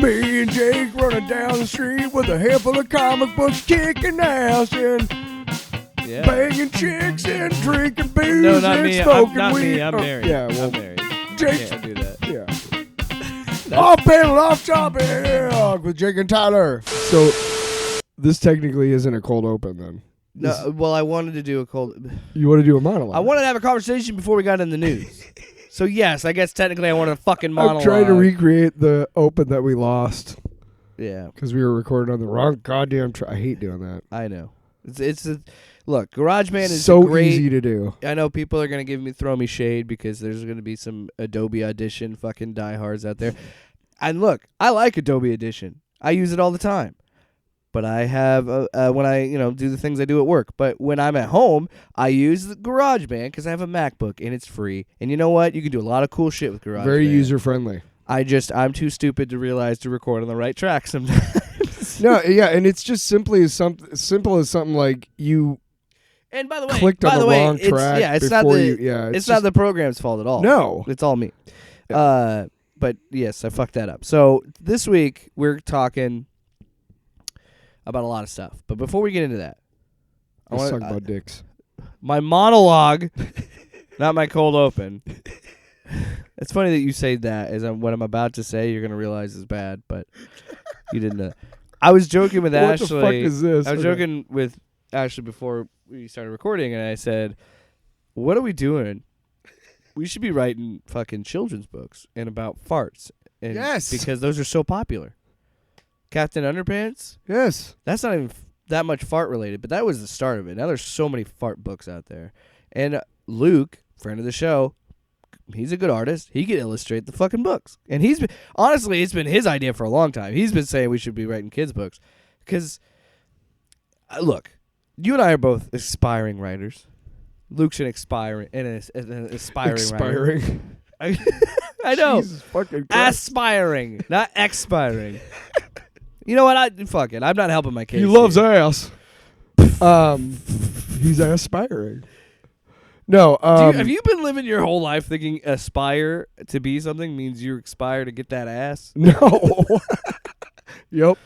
Me and Jake running down the street with a handful of comic books, kicking ass and banging chicks and drinking booze No, not and me. smoking Not weed. me. I'm married. Yeah, well, I'm married. Jake. Can't do that. Yeah. Off panel, off topic with Jake and Tyler. So this technically isn't a cold open then. No, well, I wanted to do a cold. You want to do a monologue? I wanted to have a conversation before we got in the news. So yes, I guess technically I wanted a fucking monologue. I'm trying to recreate the open that we lost. Yeah, because we were recording on the wrong goddamn. I hate doing that. I know. Look, GarageBand is so great. Easy to do. I know people are gonna throw me shade because there's gonna be some Adobe Audition fucking diehards out there. And look, I like Adobe Audition. I use it all the time. But I have when I do the things I do at work. But when I'm at home, I use the GarageBand because I have a MacBook and it's free. And you know what? You can do a lot of cool shit with GarageBand. Very user friendly. I'm too stupid to realize to record on the right track sometimes. No, yeah, and it's just simple as something like you. And by the way, clicked on the wrong track. It's not the program's fault at all. No, it's all me. Yeah. But yes, I fucked that up. So this week we're talking about a lot of stuff. But before we get into that, let's talk about dicks. My monologue, not my cold open. It's funny that you say that, as what I'm about to say, you're going to realize is bad, but you didn't know. I was joking with Ashley. What the fuck is this? I was joking with Ashley before we started recording, and I said, what are we doing? We should be writing fucking children's books and about farts. And yes. Because those are so popular. Captain Underpants? Yes. That's not even that much fart related, but that was the start of it. Now there's so many fart books out there. And Luke, friend of the show, he's a good artist. He could illustrate the fucking books. And honestly, it's been his idea for a long time. He's been saying we should be writing kids' books. Because, look, you and I are both aspiring writers. Luke's an aspiring writer. I know. Jesus fucking Christ. Aspiring, not expiring. You know what? Fuck it. I'm not helping my case. He loves ass. He's aspiring. No. Have you been living your whole life thinking aspire to be something means you aspire to get that ass? No. Yep.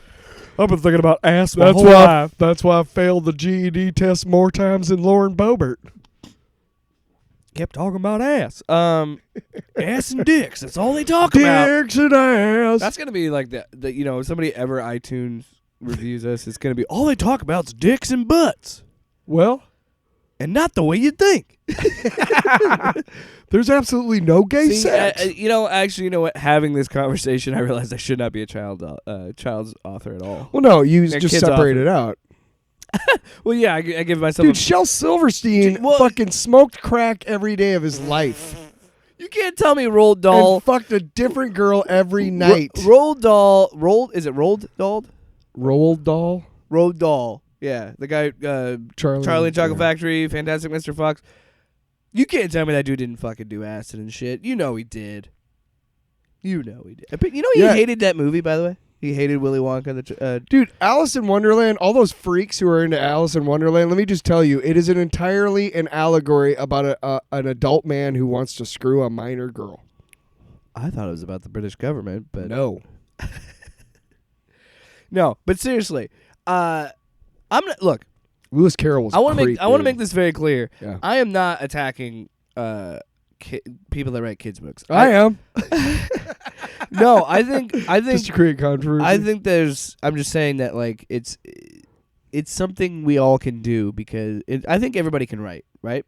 I've been thinking about ass my whole life. That's why I failed the GED test more times than Lauren Boebert. Kept talking about ass. Ass and dicks. That's all they talk about. Dicks and ass. That's going to be like the if somebody ever iTunes reviews us, it's going to be all they talk about is dicks and butts. Well. And not the way you think. There's absolutely no gay sex. Actually, you know what? Having this conversation, I realized I should not be a child's author at all. Well, no, you just separate it out. Well, yeah, I give myself. Dude, Shel Silverstein fucking smoked crack every day of his life. You can't tell me Roald Dahl and fucked a different girl every night. Roald Dahl. Is it Roald Dahl? Roald Dahl. Roald Dahl. Yeah, the guy Charlie and Chocolate Factory, Fantastic Mr. Fox. You can't tell me that dude didn't fucking do acid and shit. You know he did. But he hated that movie, by the way. He hated Willy Wonka. Dude, Alice in Wonderland, all those freaks who are into Alice in Wonderland, let me just tell you, it is entirely an allegory about an adult man who wants to screw a minor girl. I thought it was about the British government, but... No. No, but seriously, look. Lewis Carroll was I want to make this very clear. Yeah. I am not attacking people that write kids books. I am. No, I think just to create controversy. I think I'm just saying that like it's something we all can do because I think everybody can write, right?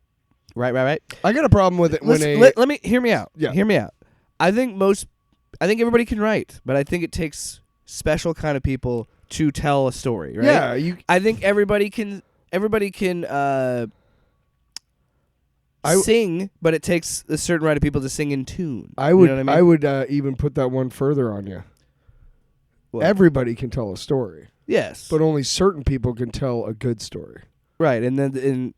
Right. I got a problem with it let me hear me out. Yeah. Hear me out. I think everybody can write, but I think it takes special kind of people to tell a story, right? Yeah, I think everybody can sing, but it takes a certain right of people to sing in tune. I would you know what I mean? I would even put that one further on you. What? Everybody can tell a story. Yes. But only certain people can tell a good story. Right, and then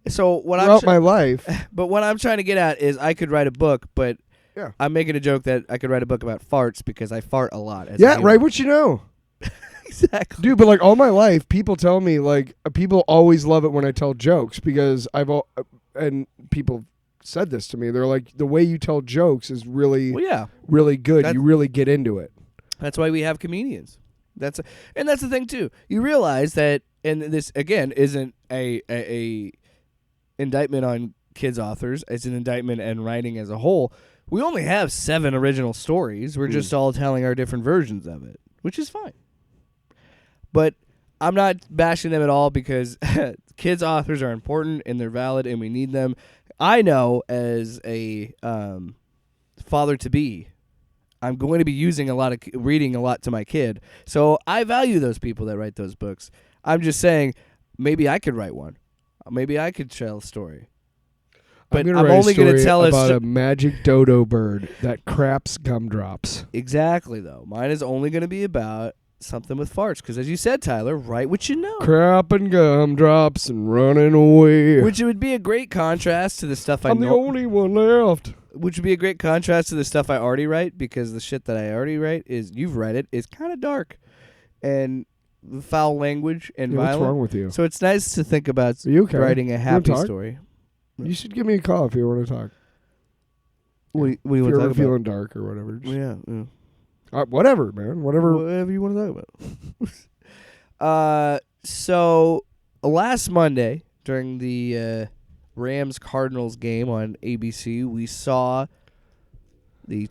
so what throughout my life. But what I'm trying to get at is I could write a book, but yeah. I'm making a joke that I could write a book about farts because I fart a lot. Yeah, right, what you know. Exactly. Dude, but like all my life, people tell me, like, people always love it when I tell jokes because and people said this to me. They're like, the way you tell jokes is really, really good. You really get into it. That's why we have comedians. And that's the thing too. You realize that, and this again isn't a indictment on kids authors. It's an indictment and writing as a whole. We only have 7 original stories. We're just all telling our different versions of it, which is fine. But I'm not bashing them at all because kids authors are important and they're valid and we need them. I know as a father to be, I'm going to be using reading a lot to my kid. So I value those people that write those books. I'm just saying maybe I could write one. Maybe I could tell a story. But I'm only going to tell about a magic dodo bird that craps gumdrops. Exactly, though. Mine is only going to be about something with farts. Because as you said, Tyler, write what you know. Crapping gumdrops and running away. Which would be a great contrast to the stuff I'm the only one left. Which would be a great contrast to the stuff I already write. Because the shit that I already write you've read it, is kind of dark. And foul language and violent. What's wrong with you? So it's nice to think about writing a happy story. You should give me a call if you want to talk. What do you want to talk talk about? If you're feeling dark or whatever. Yeah. Whatever, man. Whatever you want to talk about. So last Monday during the Rams-Cardinals game on ABC, we saw the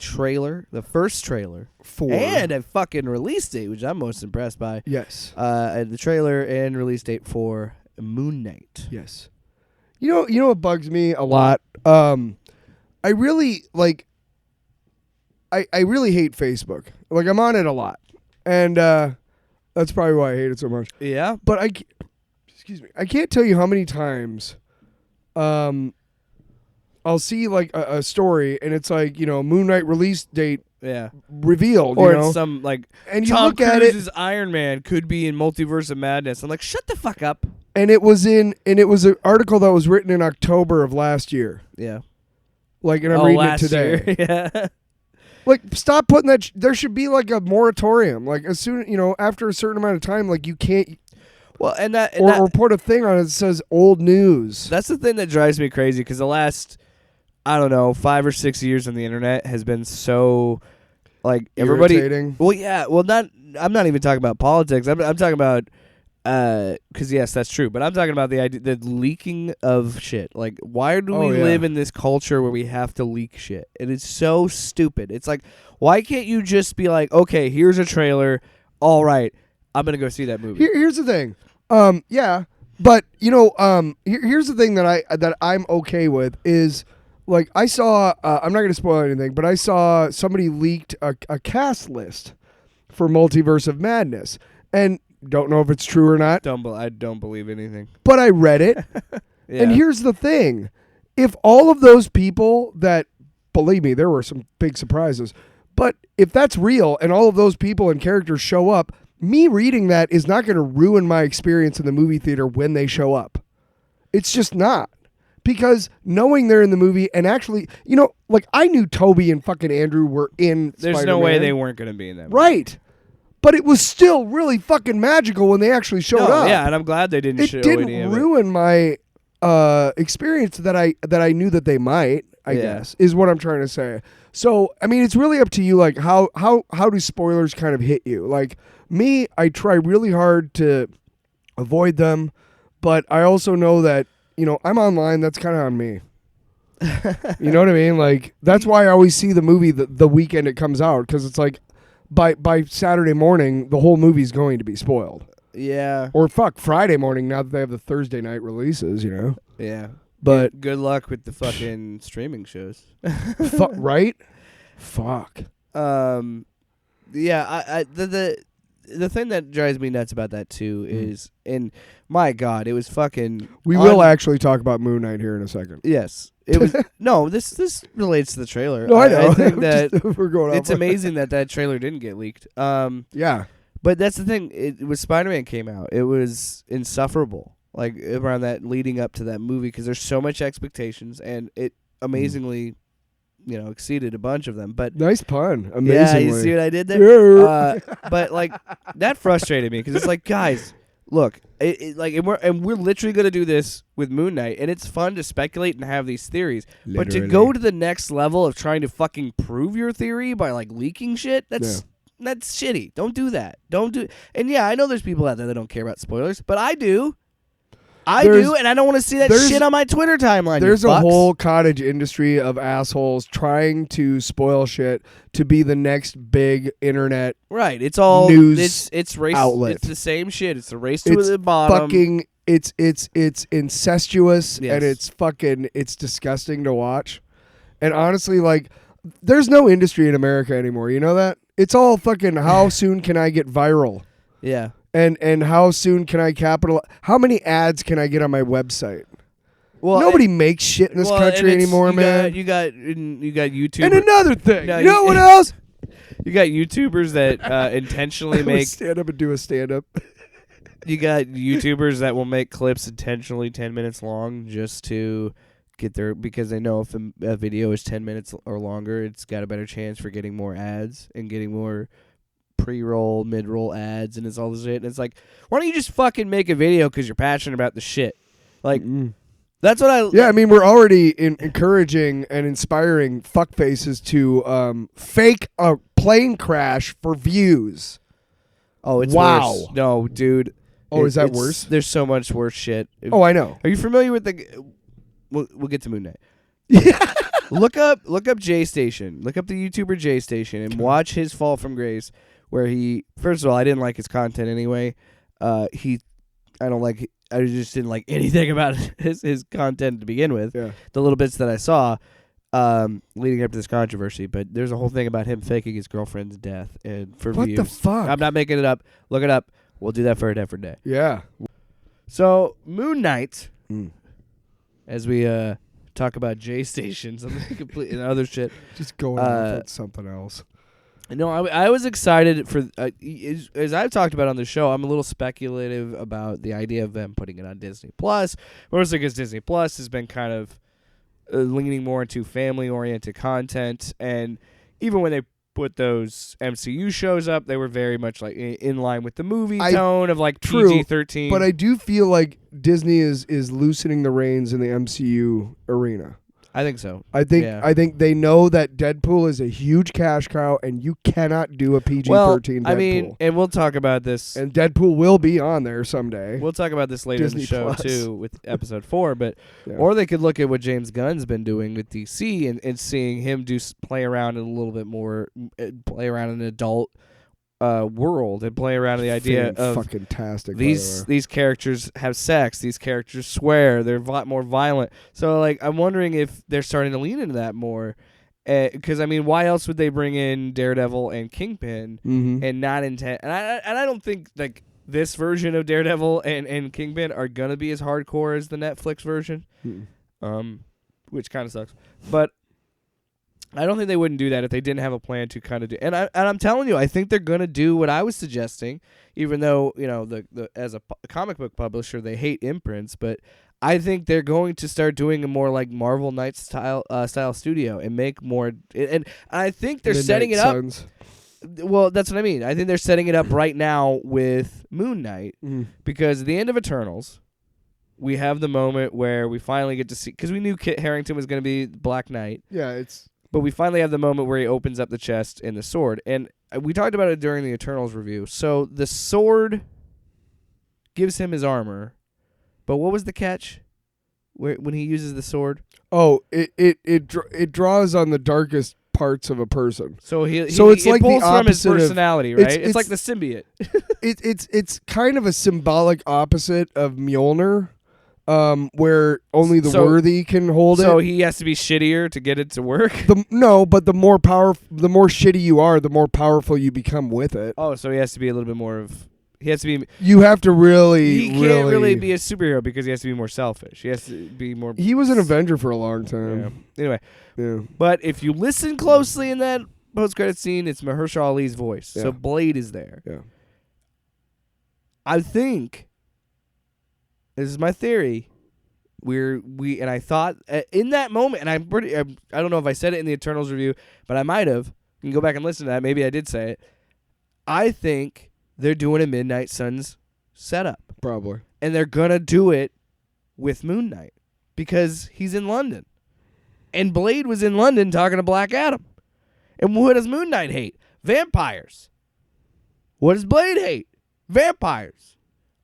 first trailer, and a fucking release date, which I'm most impressed by. Yes. The trailer and release date for Moon Knight. Yes. You know what bugs me a lot? I really I really hate Facebook. Like, I'm on it a lot. And that's probably why I hate it so much. Yeah. But I can't tell you how many times I'll see like a story and it's like, Moon Knight release date revealed, or it's some like and you Tom look at it, Cruise's Iron Man could be in Multiverse of Madness. I'm like, shut the fuck up. And it was an article that was written in October of last year. Yeah. Like, and I'm reading it today. Yeah. Like, stop putting that. There should be like a moratorium. Like, as soon, after a certain amount of time, like, you can't. Well, and report a thing on it that says old news. That's the thing that drives me crazy because the last, I don't know, 5 or 6 years on the internet has been so, like, everybody. Irritating. Well, yeah. Well, I'm not even talking about politics. I'm talking about. Because yes, that's true. But I'm talking about the idea, the leaking of shit. Like, why do we live in this culture where we have to leak shit? It is so stupid. It's like, why can't you just be like, okay, here's a trailer. All right, I'm gonna go see that movie. Here's the thing. Yeah, but here's the thing that I'm okay with is, like, I saw. I'm not gonna spoil anything, but I saw somebody leaked a cast list for Multiverse of Madness, and. Don't know if it's true or not. I don't believe anything. But I read it. Yeah. And here's the thing. If all of those people that, believe me, there were some big surprises. But if that's real and all of those people and characters show up, me reading that is not going to ruin my experience in the movie theater when they show up. It's just not. Because knowing they're in the movie and actually, like, I knew Toby and fucking Andrew were in There's Spider-Man. no way they weren't going to be in that movie. Right. But it was still really fucking magical when they actually showed up. Yeah, and I'm glad they didn't show any of it. It didn't ruin my experience that I knew that they might, I guess, is what I'm trying to say. So, I mean, it's really up to you, like, how do spoilers kind of hit you? Like, me, I try really hard to avoid them, but I also know that, I'm online, that's kind of on me. You know what I mean? Like, that's why I always see the movie the weekend it comes out, because it's like, by Saturday morning, the whole movie's going to be spoiled. Yeah. Or Friday morning now that they have the Thursday night releases, Yeah. But good luck with the fucking streaming shows. Right? Fuck. Yeah, the thing that drives me nuts about that too is, and my God, it was fucking. We will actually talk about Moon Knight here in a second. Yes, it was. No, this relates to the trailer. No, I know. I think that we're going. It's amazing that trailer didn't get leaked. Yeah, but that's the thing. It was Spider-Man came out. It was insufferable. Like around that leading up to that movie because there's so much expectations and it amazingly. Exceeded a bunch of them, but nice pun. Amazingly. Yeah, you see what I did there? Yeah. But like that frustrated me because it's like, guys, look, we're literally gonna do this with Moon Knight, and it's fun to speculate and have these theories. But to go to the next level of trying to fucking prove your theory by like leaking shit, that's That's shitty. Don't do that. Don't do. And yeah, I know there's people out there that don't care about spoilers, but I do. I do, and I don't want to see that shit on my Twitter timeline. There's a whole cottage industry of assholes trying to spoil shit to be the next big internet it's all news it's race outlet. It's the same shit. It's the race to the bottom. Fucking it's incestuous and it's disgusting to watch. And honestly, like, there's no industry in America anymore. You know that? It's all fucking how soon can I get viral? Yeah. And how soon can I capitalize? How many ads can I get on my website? Well, nobody makes shit in this country anymore, man. You got YouTube. And another thing, you know what else? You got YouTubers that intentionally make stand up and do a stand up. You got YouTubers that will make clips intentionally 10 minutes long just to get their, because they know if a video is 10 minutes or longer, it's got a better chance for getting more ads and getting more pre-roll, mid-roll ads, and it's all this shit. And it's like, why don't you just fucking make a video because you're passionate about the shit? Like, that's what I... Yeah, I mean, we're already encouraging and inspiring fuckfaces to fake a plane crash for views. Oh, it's wow. Worse. No, dude. Oh, is that worse? There's so much worse shit. Oh, I know. Are you familiar with the... We'll get to Moon Knight. Yeah. Look up J Station. Look up the YouTuber J Station and watch his fall from grace. Where he, first of all, I didn't like his content anyway. I just didn't like anything about his content to begin with. Yeah. The little bits that I saw leading up to this controversy. But there's a whole thing about him faking his girlfriend's death and for views. What the fuck? I'm not making it up. Look it up. We'll do that for a different day. Yeah. So, Moon Knight, as we talk about J Station, something completely other shit. Just going on with something else. No, I was excited for as I've talked about on the show. I'm a little speculative about the idea of them putting it on Disney Plus, mostly because Disney Plus has been kind of leaning more into family-oriented content, and even when they put those MCU shows up, they were very much like in line with the movie tone of like PG-13. But I do feel like Disney is loosening the reins in the MCU arena. I think so. I think they know that Deadpool is a huge cash cow, and you cannot do a PG-13 Deadpool. I mean, and we'll talk about this. And Deadpool will be on there someday. We'll talk about this later Disney in the show Plus. too, with episode 4. But or they could look at what James Gunn's been doing with DC and seeing him play around in a little bit more, play around in an adult world and play around in the idea of fucking-tastic, these characters have sex, these characters swear, they're more violent. So like, I'm wondering if they're starting to lean into that more. Because I mean, why else would they bring in Daredevil and Kingpin and not intend? And I don't think like this version of Daredevil and Kingpin are gonna be as hardcore as the Netflix version, which kind of sucks. But I don't think they wouldn't do that if they didn't have a plan to kind of do. And I'm telling you, I think they're gonna do what I was suggesting, even though the as a comic book publisher they hate imprints, but I think they're going to start doing a more like Marvel Knights style studio and make more. And I think they're setting it up. Well, that's what I mean. I think they're setting it up right now with Moon Knight because at the end of Eternals, we have the moment where we finally get to see, because we knew Kit Harington was going to be Black Knight. Yeah, but we finally have the moment where he opens up the chest and the sword. And we talked about it during the Eternals review. So the sword gives him his armor. But what was the catch when he uses the sword? Oh, it draws on the darkest parts of a person. So it's like pulls the from his opposite personality, right? It's like the symbiote. It's kind of a symbolic opposite of Mjolnir. Where only the worthy can hold it. So he has to be shittier to get it to work? But the more shitty you are, the more powerful you become with it. Oh, so he has to be a little bit more of... He has to be... You have to really... He can't really be a superhero because he has to be more selfish. He has to be more... He was an Avenger for a long time. Yeah. Anyway. Yeah. But if you listen closely in that post-credit scene, it's Mahershala Ali's voice. Yeah. So Blade is there. Yeah. I think... This is my theory. And I thought in that moment, and I don't know if I said it in the Eternals review, but I might have. You can go back and listen to that. Maybe I did say it. I think they're doing a Midnight Suns setup. Probably. And they're going to do it with Moon Knight because he's in London. And Blade was in London talking to Black Adam. And what does Moon Knight hate? Vampires. What does Blade hate? Vampires.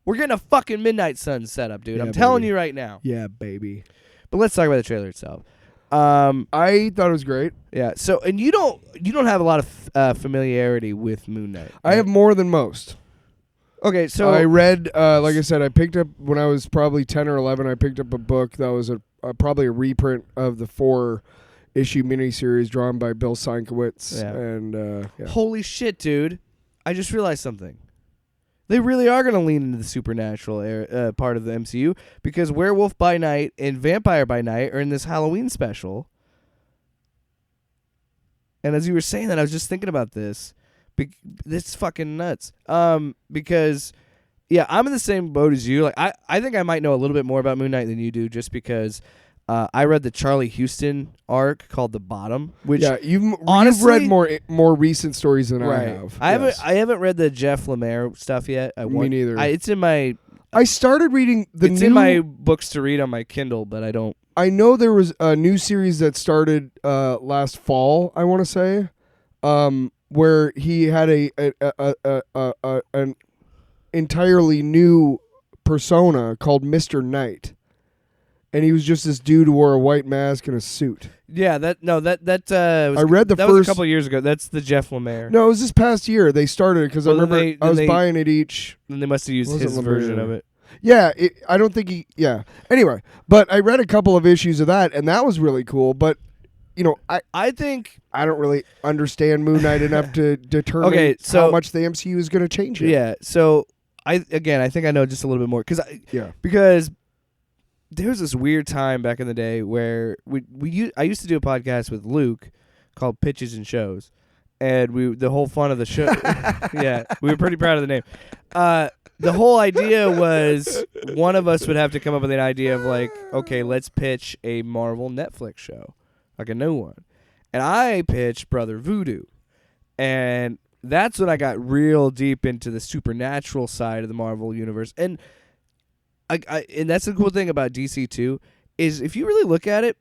We're getting a fucking Midnight Sun setup, dude. Yeah, I'm telling baby. you right now. Yeah, baby. But let's talk about the trailer itself. I thought it was great. Yeah. So, and you don't have a lot of familiarity with Moon Knight. I have more than most. Okay, so I read, like I said, I picked up when I was probably 10 or 11. I picked up a book that was probably a reprint of the 4-issue miniseries drawn by Bill Sienkiewicz. Yeah. And holy shit, dude! I just realized something. They really are going to lean into the supernatural part of the MCU because Werewolf by Night and Vampire by Night are in this Halloween special. And as you were saying that, I was just thinking about this. This is fucking nuts. Because, yeah, I'm in the same boat as you. Like, I think I might know a little bit more about Moon Knight than you do just because I read the Charlie Houston arc called The Bottom, which you've honestly, read more recent stories than right. I have. I haven't read the Jeff Lemire stuff yet. Me neither. It's in my. I started reading It's in my books to read on my Kindle, but I don't. I know there was a new series that started last fall. I want to say, where he had an entirely new persona called Mr. Knight. And he was just this dude who wore a white mask and a suit. Yeah, I read the that first was a couple of years ago. That's the Jeff Lemire. No, it was this past year. They started because I remember I was buying it each. And they must have used his version of it. Yeah, I don't think he. Yeah. Anyway, but I read a couple of issues of that, and that was really cool. But I think I don't really understand Moon Knight enough to determine how much the MCU is going to change it. Yeah. So I think I know just a little bit more because there was this weird time back in the day where I used to do a podcast with Luke called Pitches and Shows, and the whole fun of the show, yeah, we were pretty proud of the name. The whole idea was one of us would have to come up with an idea of like, okay, let's pitch a Marvel Netflix show, like a new one, and I pitched Brother Voodoo, and that's when I got real deep into the supernatural side of the Marvel universe, and that's the cool thing about DC too, is if you really look at it,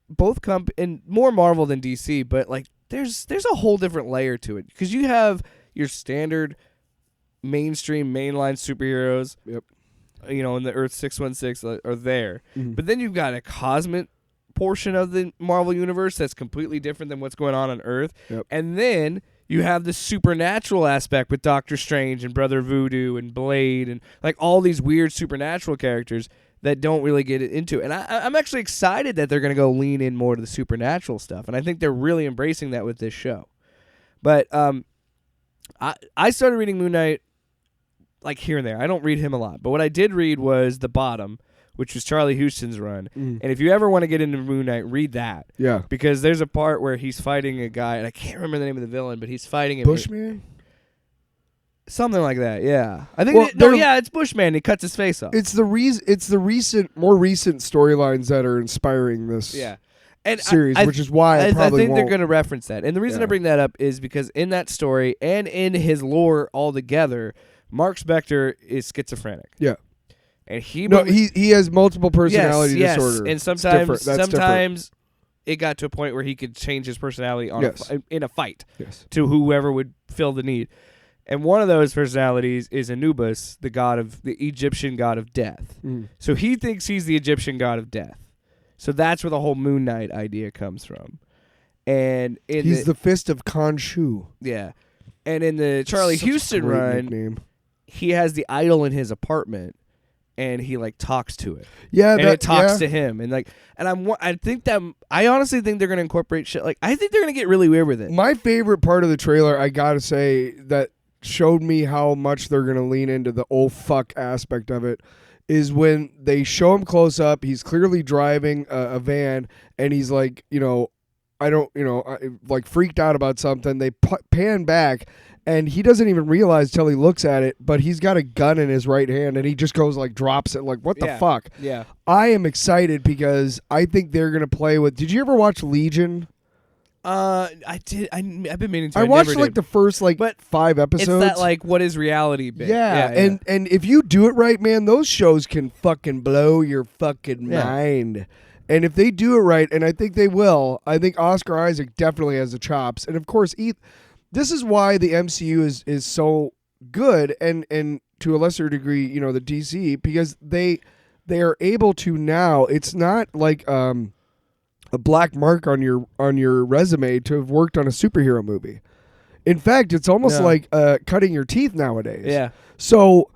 both and more Marvel than DC, but like there's a whole different layer to it because you have your standard mainstream mainline superheroes, in the Earth 616 are there, but then you've got a cosmic portion of the Marvel universe that's completely different than what's going on Earth, and then you have the supernatural aspect with Doctor Strange and Brother Voodoo and Blade and like all these weird supernatural characters that don't really get into it. And I'm actually excited that they're going to go lean in more to the supernatural stuff. And I think they're really embracing that with this show. But I started reading Moon Knight like here and there. I don't read him a lot. But what I did read was The Bottom, which was Charlie Houston's run. And if you ever want to get into Moon Knight, read that. Yeah. Because there's a part where he's fighting a guy, and I can't remember the name of the villain, but he's fighting him. Bushman? Something like that, yeah. I think it's Bushman. He cuts his face off. It's the more recent storylines that are inspiring this series, which is why I think they're going to reference that. And the reason I bring that up is because in that story and in his lore altogether, Mark Spector is schizophrenic. Yeah. And he has multiple personality disorder. And sometimes it got to a point where he could change his personality in a fight to whoever would fill the need. And one of those personalities is Anubis, the Egyptian god of death. So he thinks he's the Egyptian god of death. So that's where the whole Moon Knight idea comes from. And he's the fist of Khonshu. Yeah. And in the Charlie Houston run, he has the idol in his apartment. And he like talks to it, and it talks to him, and I honestly think they're gonna incorporate shit. Like I think they're gonna get really weird with it. My favorite part of the trailer, I gotta say, that showed me how much they're gonna lean into the oh fuck aspect of it, is when they show him close up. He's clearly driving a van, and he's like, like freaked out about something. They pan back. And he doesn't even realize till he looks at it, but he's got a gun in his right hand, and he just goes like drops it, like what the fuck? Yeah. I am excited because I think they're gonna play with. Did you ever watch Legion? I did. I've been meaning to. I watched the first 5 episodes. It's that like what is reality bit. Yeah. And if you do it right, man, those shows can fucking blow your fucking mind. And if they do it right, and I think they will, I think Oscar Isaac definitely has the chops, and of course This is why the MCU is so good, and to a lesser degree, the DC, because they are able to now. It's not like a black mark on your resume to have worked on a superhero movie. In fact, it's almost like cutting your teeth nowadays. Yeah. So,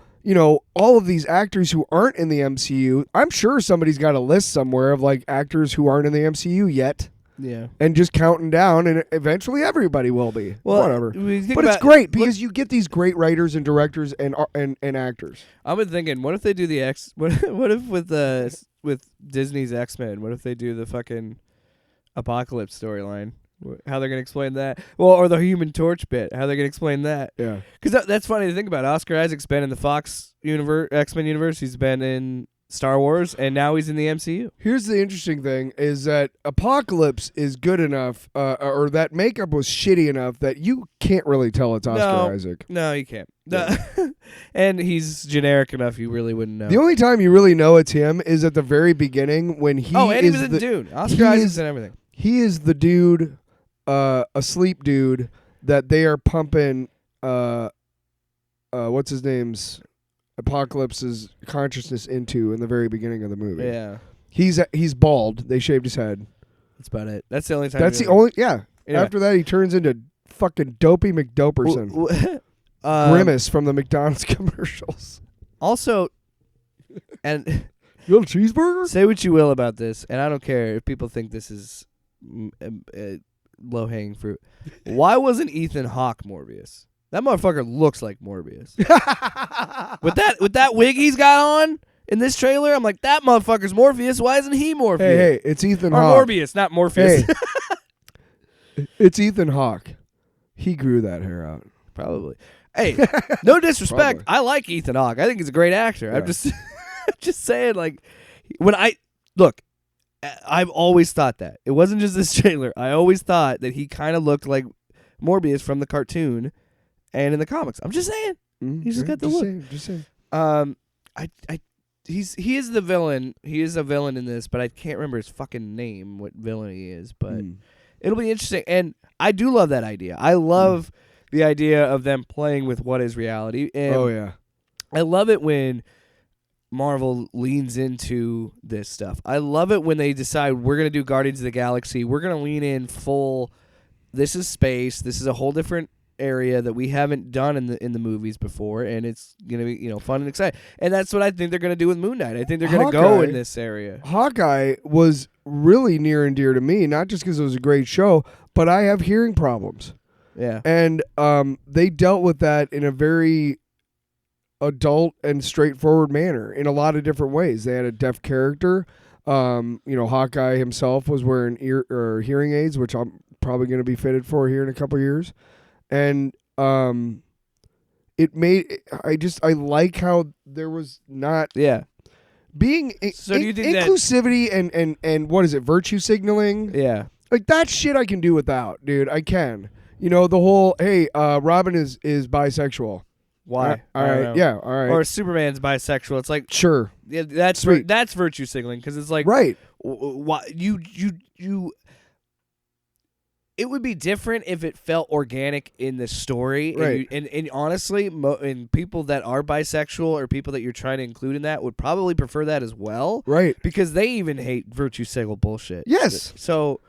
all of these actors who aren't in the MCU, I'm sure somebody's got a list somewhere of like actors who aren't in the MCU yet. Yeah. And just counting down, and eventually everybody will be. Well, whatever. But it's great because you get these great writers and directors and actors. I've been thinking, what if they do the what if with Disney's X-Men, what if they do the fucking Apocalypse storyline? How they're gonna explain that? Well, or the Human Torch bit? How they're gonna explain that? Yeah, because that's funny to think about. Oscar Isaac's been in the Fox universe, X-Men universe. He's been in Star Wars, and now he's in the MCU. Here's the interesting thing: is that Apocalypse is good enough, or that makeup was shitty enough that you can't really tell it's Oscar Isaac. No, you can't. And he's generic enough you really wouldn't know. The only time you really know it's him is at the very beginning when he. And he was in Dune. Oscar Isaac's and everything. He is the dude. A sleep dude that they are pumping what's his name's Apocalypse's consciousness into in the very beginning of the movie. Yeah. He's bald. They shaved his head. That's about it. That's the only time. That's the only Anyway. After that he turns into fucking Dopey McDoperson. Grimace from the McDonald's commercials. Also, and you want a cheeseburger? Say what you will about this, and I don't care if people think this is low-hanging fruit. Why wasn't Ethan Hawke Morbius? That motherfucker looks like Morbius. with that wig he's got on in this trailer, I'm like, that motherfucker's Morpheus. Why isn't he Morpheus? Hey, it's Ethan or Hawke. Morbius, not Morpheus. Hey, it's Ethan Hawke. He grew that hair out. Probably. Hey, no disrespect. I like Ethan Hawke. I think he's a great actor. Yeah. I'm just saying, like, I've always thought that. It wasn't just this trailer. I always thought that he kind of looked like Morbius from the cartoon and in the comics. I'm just saying. He's just got the look. Just saying. He is the villain. He is a villain in this, but I can't remember his fucking name, what villain he is. But it'll be interesting. And I do love that idea. I love the idea of them playing with what is reality. And I love it when Marvel leans into this stuff. I love it when they decide we're going to do Guardians of the Galaxy. We're going to lean in full. This is space. This is a whole different area that we haven't done in the movies before, and it's going to be fun and exciting. And that's what I think they're going to do with Moon Knight. I think they're going to go in this area. Hawkeye was really near and dear to me, not just because it was a great show, but I have hearing problems. Yeah. And they dealt with that in a very adult and straightforward manner in a lot of different ways. They had a deaf character. Hawkeye himself was wearing hearing aids, which I'm probably going to be fitted for here in a couple of years. And it made I like how there was not being so do you think inclusivity and what is it, virtue signaling? Yeah. Like that shit I can do without, dude. I can. The whole Robin is bisexual. Why? All right. Yeah. All right. Or Superman's bisexual. It's like sure. Yeah, that's virtue signaling because it's like right. Why you? It would be different if it felt organic in the story, right? And honestly, and people that are bisexual or people that you're trying to include in that would probably prefer that as well, right? Because they even hate virtue signal bullshit. Yes. So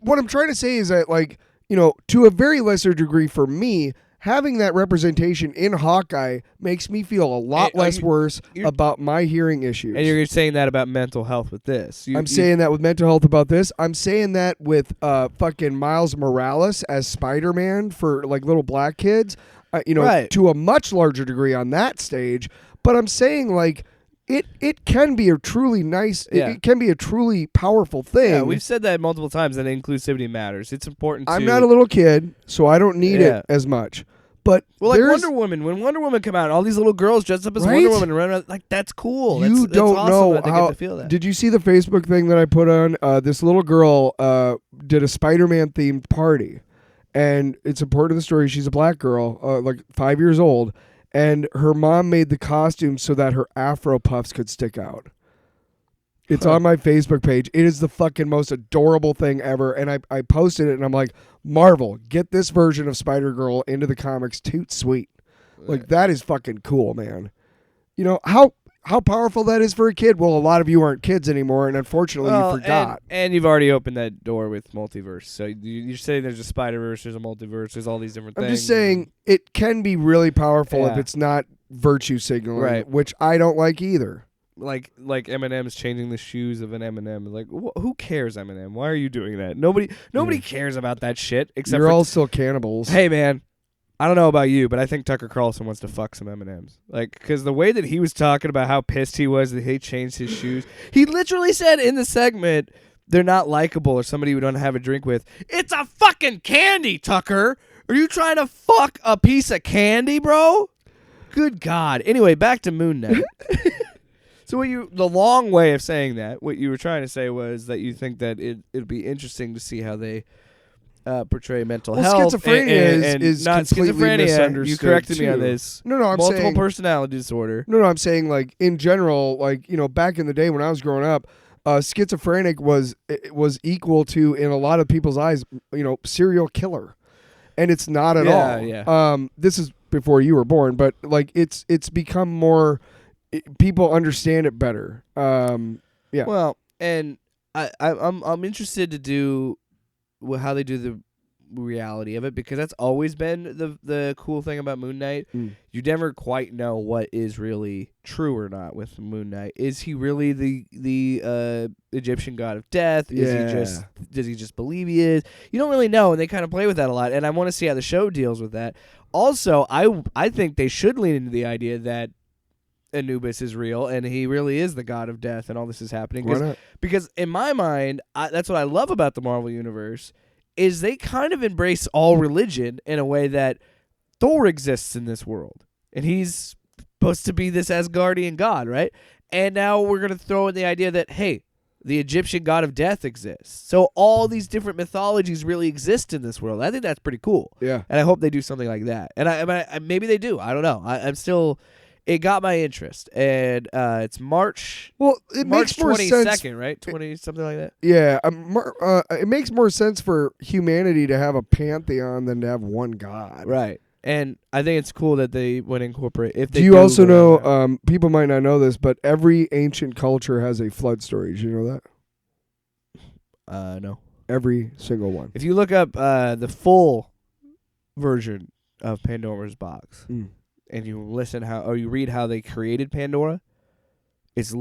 what I'm trying to say is that, like, to a very lesser degree for me, having that representation in Hawkeye makes me feel a lot less worse about my hearing issues. And you're saying that about mental health with this. I'm saying that with mental health about this. I'm saying that with fucking Miles Morales as Spider-Man for like little black kids, right. To a much larger degree on that stage. But I'm saying like it can be a truly nice, it can be a truly powerful thing. Yeah, we've said that multiple times that inclusivity matters. It's important. I'm not a little kid, so I don't need it as much. But like Wonder Woman, when Wonder Woman came out, all these little girls dressed up as Wonder Woman and run around, like that's cool. You that's don't awesome know that they how. Get to feel that. Did you see the Facebook thing that I put on? This little girl did a Spider-Man themed party, and it's important to the story. She's a black girl, like 5 years old, and her mom made the costume so that her Afro puffs could stick out. It's on my Facebook page. It is the fucking most adorable thing ever. And I posted it, and I'm like, Marvel, get this version of Spider-Girl into the comics. Toot sweet. Like that is fucking cool, man. You know how powerful that is for a kid. Well, a lot of you aren't kids anymore, and unfortunately, you forgot. And you've already opened that door with multiverse. So you're saying there's a Spider-Verse, there's a multiverse, there's all these different things. I'm just saying it can be really powerful if it's not virtue signaling, right? Which I don't like either. Like Eminem's changing the shoes of an Eminem. Like, who cares, Eminem? Why are you doing that? Nobody cares about that shit. Except you're all still cannibals. Hey, man, I don't know about you, but I think Tucker Carlson wants to fuck some M&Ms. Like, because the way that he was talking about how pissed he was that he changed his shoes, he literally said in the segment, they're not likable or somebody we don't have a drink with. It's a fucking candy, Tucker. Are you trying to fuck a piece of candy, bro? Good God. Anyway, back to Moon Knight. So the long way of saying that, what you were trying to say was that you think that it'd be interesting to see how they portray mental health. Schizophrenia is not completely schizophrenia. misunderstood. You corrected me on too. this. No, I'm multiple saying personality disorder. No, I'm saying like in general, like back in the day when I was growing up, schizophrenic was equal to, in a lot of people's eyes, serial killer, and it's not at all. Yeah. This is before you were born, but like it's become more. People understand it better. Yeah. Well, and I'm interested to do how they do the reality of it, because that's always been the cool thing about Moon Knight. You never quite know what is really true or not with Moon Knight. Is he really the Egyptian god of death? Does he just believe he is? You don't really know, and they kind of play with that a lot. And I want to see how the show deals with that. Also, I think they should lean into the idea that Anubis is real and he really is the god of death, and all this is happening. Why not? Because in my mind, that's what I love about the Marvel Universe, is they kind of embrace all religion in a way that Thor exists in this world, and he's supposed to be this Asgardian god, right? And now we're going to throw in the idea that, hey, the Egyptian god of death exists. So all these different mythologies really exist in this world. I think that's pretty cool. Yeah. And I hope they do something like that. And I maybe they do. I don't know. I'm still... It got my interest, and it's March. Well, it March makes more 22nd, sense, right? 20 something like that. Yeah, it makes more sense for humanity to have a pantheon than to have one god. Right, and I think it's cool that they would incorporate. If they do you also know? People might not know this, but every ancient culture has a flood story. Did you know that? No. Every single one. If you look up the full version of Pandora's Box. And you you read how they created Pandora, it's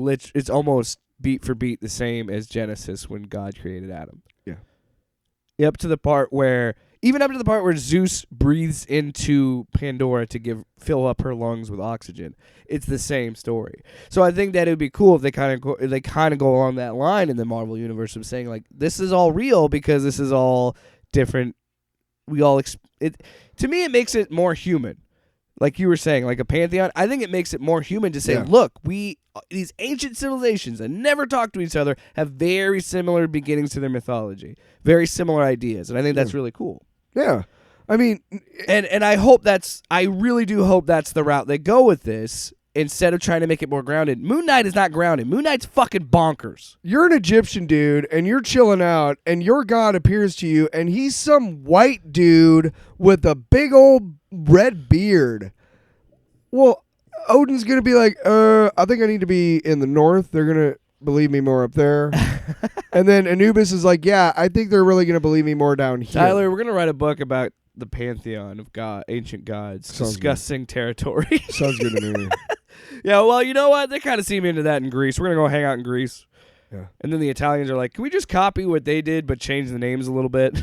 almost beat for beat the same as Genesis when God created Adam. Yeah. Up to the part where Zeus breathes into Pandora to fill up her lungs with oxygen. It's the same story. So I think that it would be cool if they kind of go along that line in the Marvel universe of saying, like, this is all real because this is all different. To me, it makes it more human. Like you were saying, like a pantheon, I think it makes it more human to say, look, these ancient civilizations that never talk to each other have very similar beginnings to their mythology, very similar ideas, and I think that's really cool. Yeah, I mean, and I really do hope that's the route they go with this, instead of trying to make it more grounded. Moon Knight is not grounded. Moon Knight's fucking bonkers. You're an Egyptian dude, and you're chilling out, and your god appears to you, and he's some white dude with a big old red beard. Well, Odin's going to be like, I think I need to be in the north. They're going to believe me more up there. And then Anubis is like, yeah, I think they're really going to believe me more down here. Tyler, we're going to write a book about the pantheon of ancient gods. Discussing territory. Sounds good to me. Yeah, well, you know what? They kind of seem into that in Greece. We're going to go hang out in Greece. Yeah. And then the Italians are like, can we just copy what they did but change the names a little bit?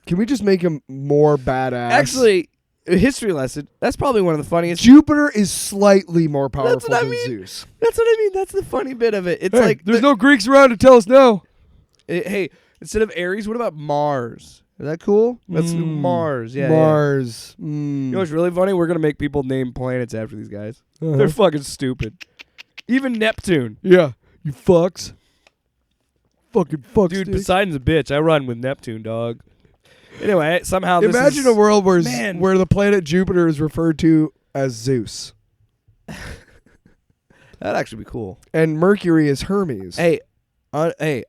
Can we just make him more badass? Actually, a history lesson. That's probably one of the funniest. Jupiter is slightly more powerful than Zeus. That's what I mean. That's the funny bit of it. It's like there's no Greeks around to tell us no. Hey, instead of Ares, what about Mars? Is that cool? That's Mars. Yeah, Mars. Yeah. You know what's really funny? We're gonna make people name planets after these guys. They're fucking stupid. Even Neptune. Yeah. You fucks. Fucking fucks. Dude, Poseidon's a bitch. I run with Neptune, dog. Anyway, somehow imagine a world where the planet Jupiter is referred to as Zeus. That'd actually be cool. And Mercury is Hermes. Hey,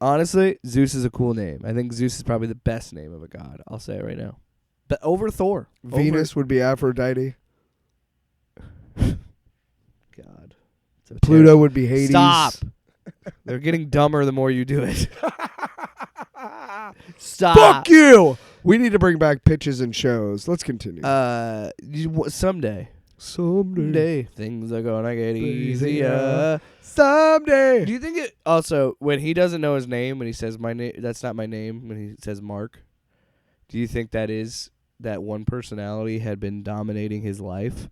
honestly, Zeus is a cool name. I think Zeus is probably the best name of a god. I'll say it right now. But over Thor. Venus would be Aphrodite. So Pluto would be Hades. Stop. They're getting dumber the more you do it. Stop. Fuck you. We need to bring back pitches and shows. Let's continue. Someday things are gonna get easier. Someday. Do you think it also when he doesn't know his name when he says my name? That's not my name. When he says Mark, do you think that one personality had been dominating his life,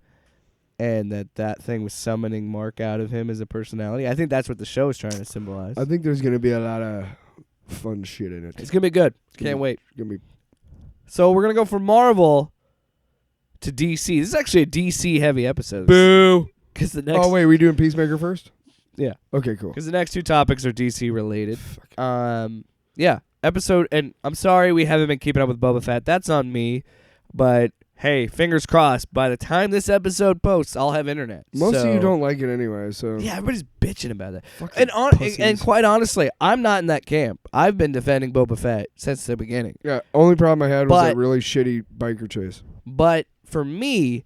and that thing was summoning Mark out of him as a personality? I think that's what the show is trying to symbolize. I think there's gonna be a lot of fun shit in it. It's gonna be good. Can't wait. It's gonna be. So we're gonna go from Marvel to DC. This is actually a DC heavy episode. Boo. Because the next. Oh wait, we doing Peacemaker first? Yeah. Okay, cool. Because the next two topics are DC related. Yeah. Episode, and I'm sorry we haven't been keeping up with Boba Fett. That's on me. But hey, fingers crossed. By the time this episode posts, I'll have internet. Most of you don't like it anyway, so yeah, everybody's bitching about that. Fucking And quite honestly, I'm not in that camp. I've been defending Boba Fett since the beginning. yeah. Only problem I had was that really shitty biker chase. But for me,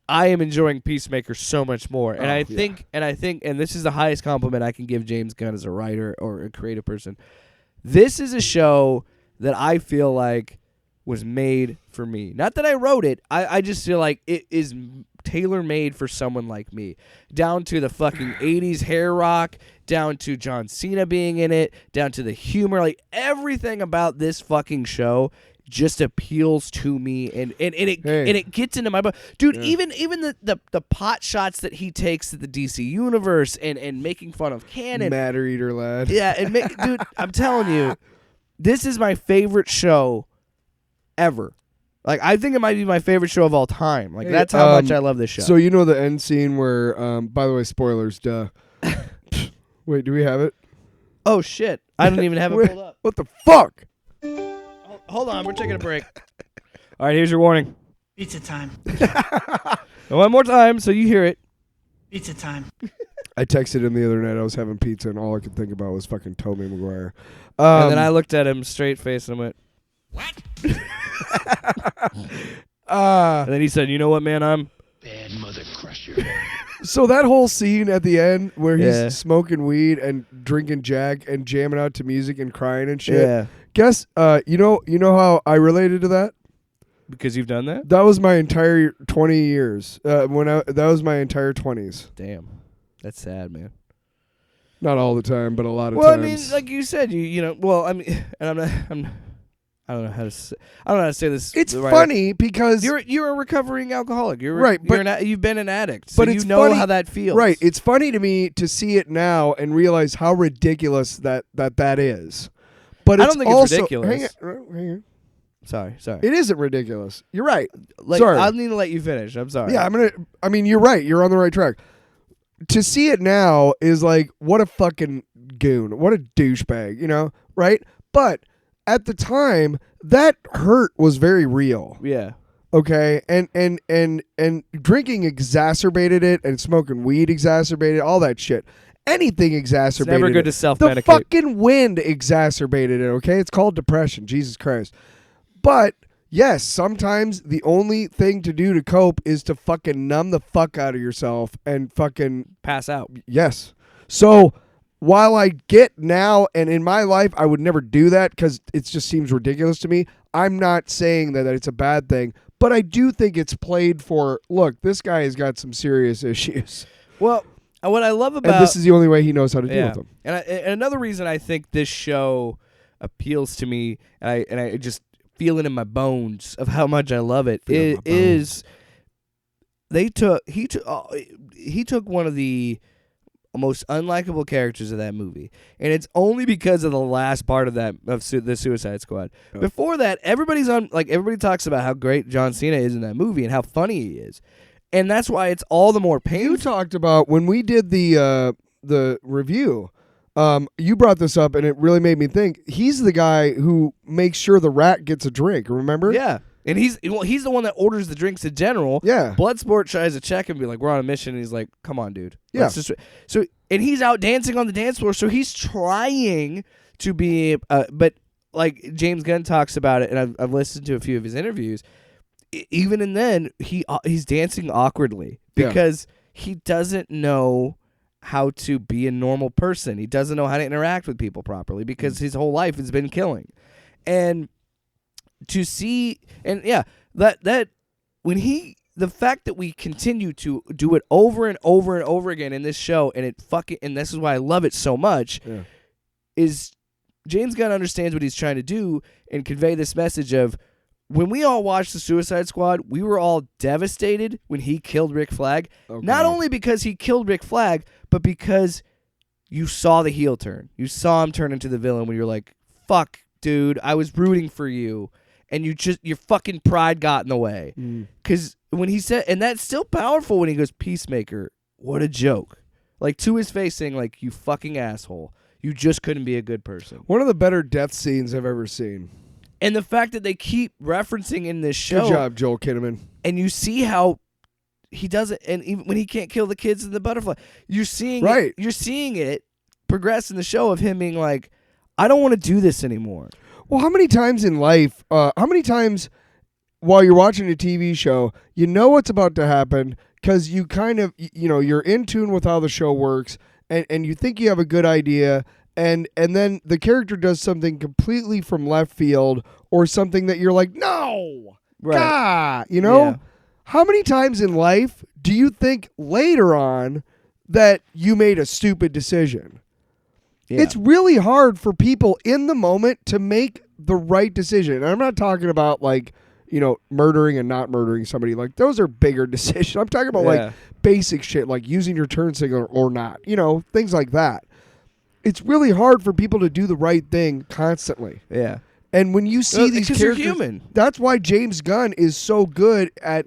I am enjoying Peacemaker so much more. And I think, and this is the highest compliment I can give James Gunn as a writer or a creative person. This is a show that I feel like was made for me. Not that I wrote it. I just feel like it is tailor-made for someone like me. Down to the fucking 80s hair rock, down to John Cena being in it, down to the humor. Like, everything about this fucking show just appeals to me, and it gets into my butt. Dude, even the pot shots that he takes at the DC universe and making fun of canon. Matter eater lad. Yeah, dude, I'm telling you, this is my favorite show ever. Like, I think it might be my favorite show of all time. Like, that's how much I love this show. So you know the end scene where, by the way, spoilers, duh. Wait, do we have it? Oh, shit. I don't even have it pulled up. What the fuck? Hold on, we're taking a break. All right, here's your warning. Pizza time. One more time so you hear it. Pizza time. I texted him the other night. I was having pizza, and all I could think about was fucking Tobey Maguire. And then I looked at him straight face and I went, What? and then he said, you know what, man, I'm Bad mother crusher. So that whole scene at the end where he's smoking weed and drinking Jack and jamming out to music and crying and shit. Yeah. Guess, you know how I related to that? Because you've done that? That was my entire 20 years. That was my entire 20s. Damn. That's sad, man. Not all the time, but a lot of times. Well, I mean, like you said, you know, well, I mean, and I don't know how to say this. It's funny because you're a recovering alcoholic. You've been an addict, so but you know how that feels. Right. It's funny to me to see it now and realize how ridiculous that is. But I don't think it's ridiculous. Hang on. Sorry. It isn't ridiculous. You're right. Like, sorry. I need to let you finish. I'm sorry. Yeah, you're right. You're on the right track. To see it now is like, what a fucking goon. What a douchebag, you know? Right? But at the time, that hurt was very real. Yeah. Okay? And drinking exacerbated it, and smoking weed exacerbated all that shit. Anything exacerbated it. It's never good to self-medicate. The fucking wind exacerbated it, okay? It's called depression. Jesus Christ. But yes, sometimes the only thing to do to cope is to fucking numb the fuck out of yourself and fucking pass out. Yes. So while I get now, and in my life, I would never do that because it just seems ridiculous to me. I'm not saying that it's a bad thing, but I do think it's played for, look, this guy has got some serious issues. Well, what I love about... And this is the only way he knows how to deal with them. And another reason I think this show appeals to me, and I just feel it in my bones of how much I love it, is he took one of the most unlikable characters of that movie, and it's only because of the last part of the Suicide Squad. Oh. Before that, everybody talks about how great John Cena is in that movie and how funny he is, and that's why it's all the more painful. You talked about when we did the review. You brought this up, and it really made me think. He's the guy who makes sure the rat gets a drink. Remember? Yeah. And he's the one that orders the drinks in general. Yeah. Bloodsport tries to check and be like, "We're on a mission," and he's like, "Come on, dude." Yeah. So and he's out dancing on the dance floor. So he's trying to be, but like James Gunn talks about it, and I've listened to a few of his interviews. Even and then, he's dancing awkwardly because he doesn't know how to be a normal person. He doesn't know how to interact with people properly because his whole life has been killing. And to see, and yeah, that when the fact that we continue to do it over and over and over again in this show, and and this is why I love it so much, is James Gunn understands what he's trying to do and convey this message of, when we all watched the Suicide Squad, we were all devastated when he killed Rick Flag. Okay. Not only because he killed Rick Flag, but because you saw the heel turn. You saw him turn into the villain when you're like, fuck, dude, I was rooting for you. And your fucking pride got in the way. Because when he said, and that's still powerful when he goes, Peacemaker, what a joke. Like, to his face saying, like, you fucking asshole. You just couldn't be a good person. One of the better death scenes I've ever seen. And the fact that they keep referencing in this show. Good job, Joel Kinnaman. And you see how he does it, and even when he can't kill the kids in the butterfly, you're seeing it progress in the show of him being like, I don't want to do this anymore. Well, how many times in life, while you're watching a TV show, you know what's about to happen because you kind of, you're in tune with how the show works, and you think you have a good idea, and then the character does something completely from left field or something that you're like, no, right. Yeah. How many times in life do you think later on that you made a stupid decision? Yeah. It's really hard for people in the moment to make the right decision. And I'm not talking about like, murdering and not murdering somebody. Like, those are bigger decisions. I'm talking about like basic shit, like using your turn signal or not, things like that. It's really hard for people to do the right thing constantly. Yeah. And when you see these characters, you're human. That's why James Gunn is so good at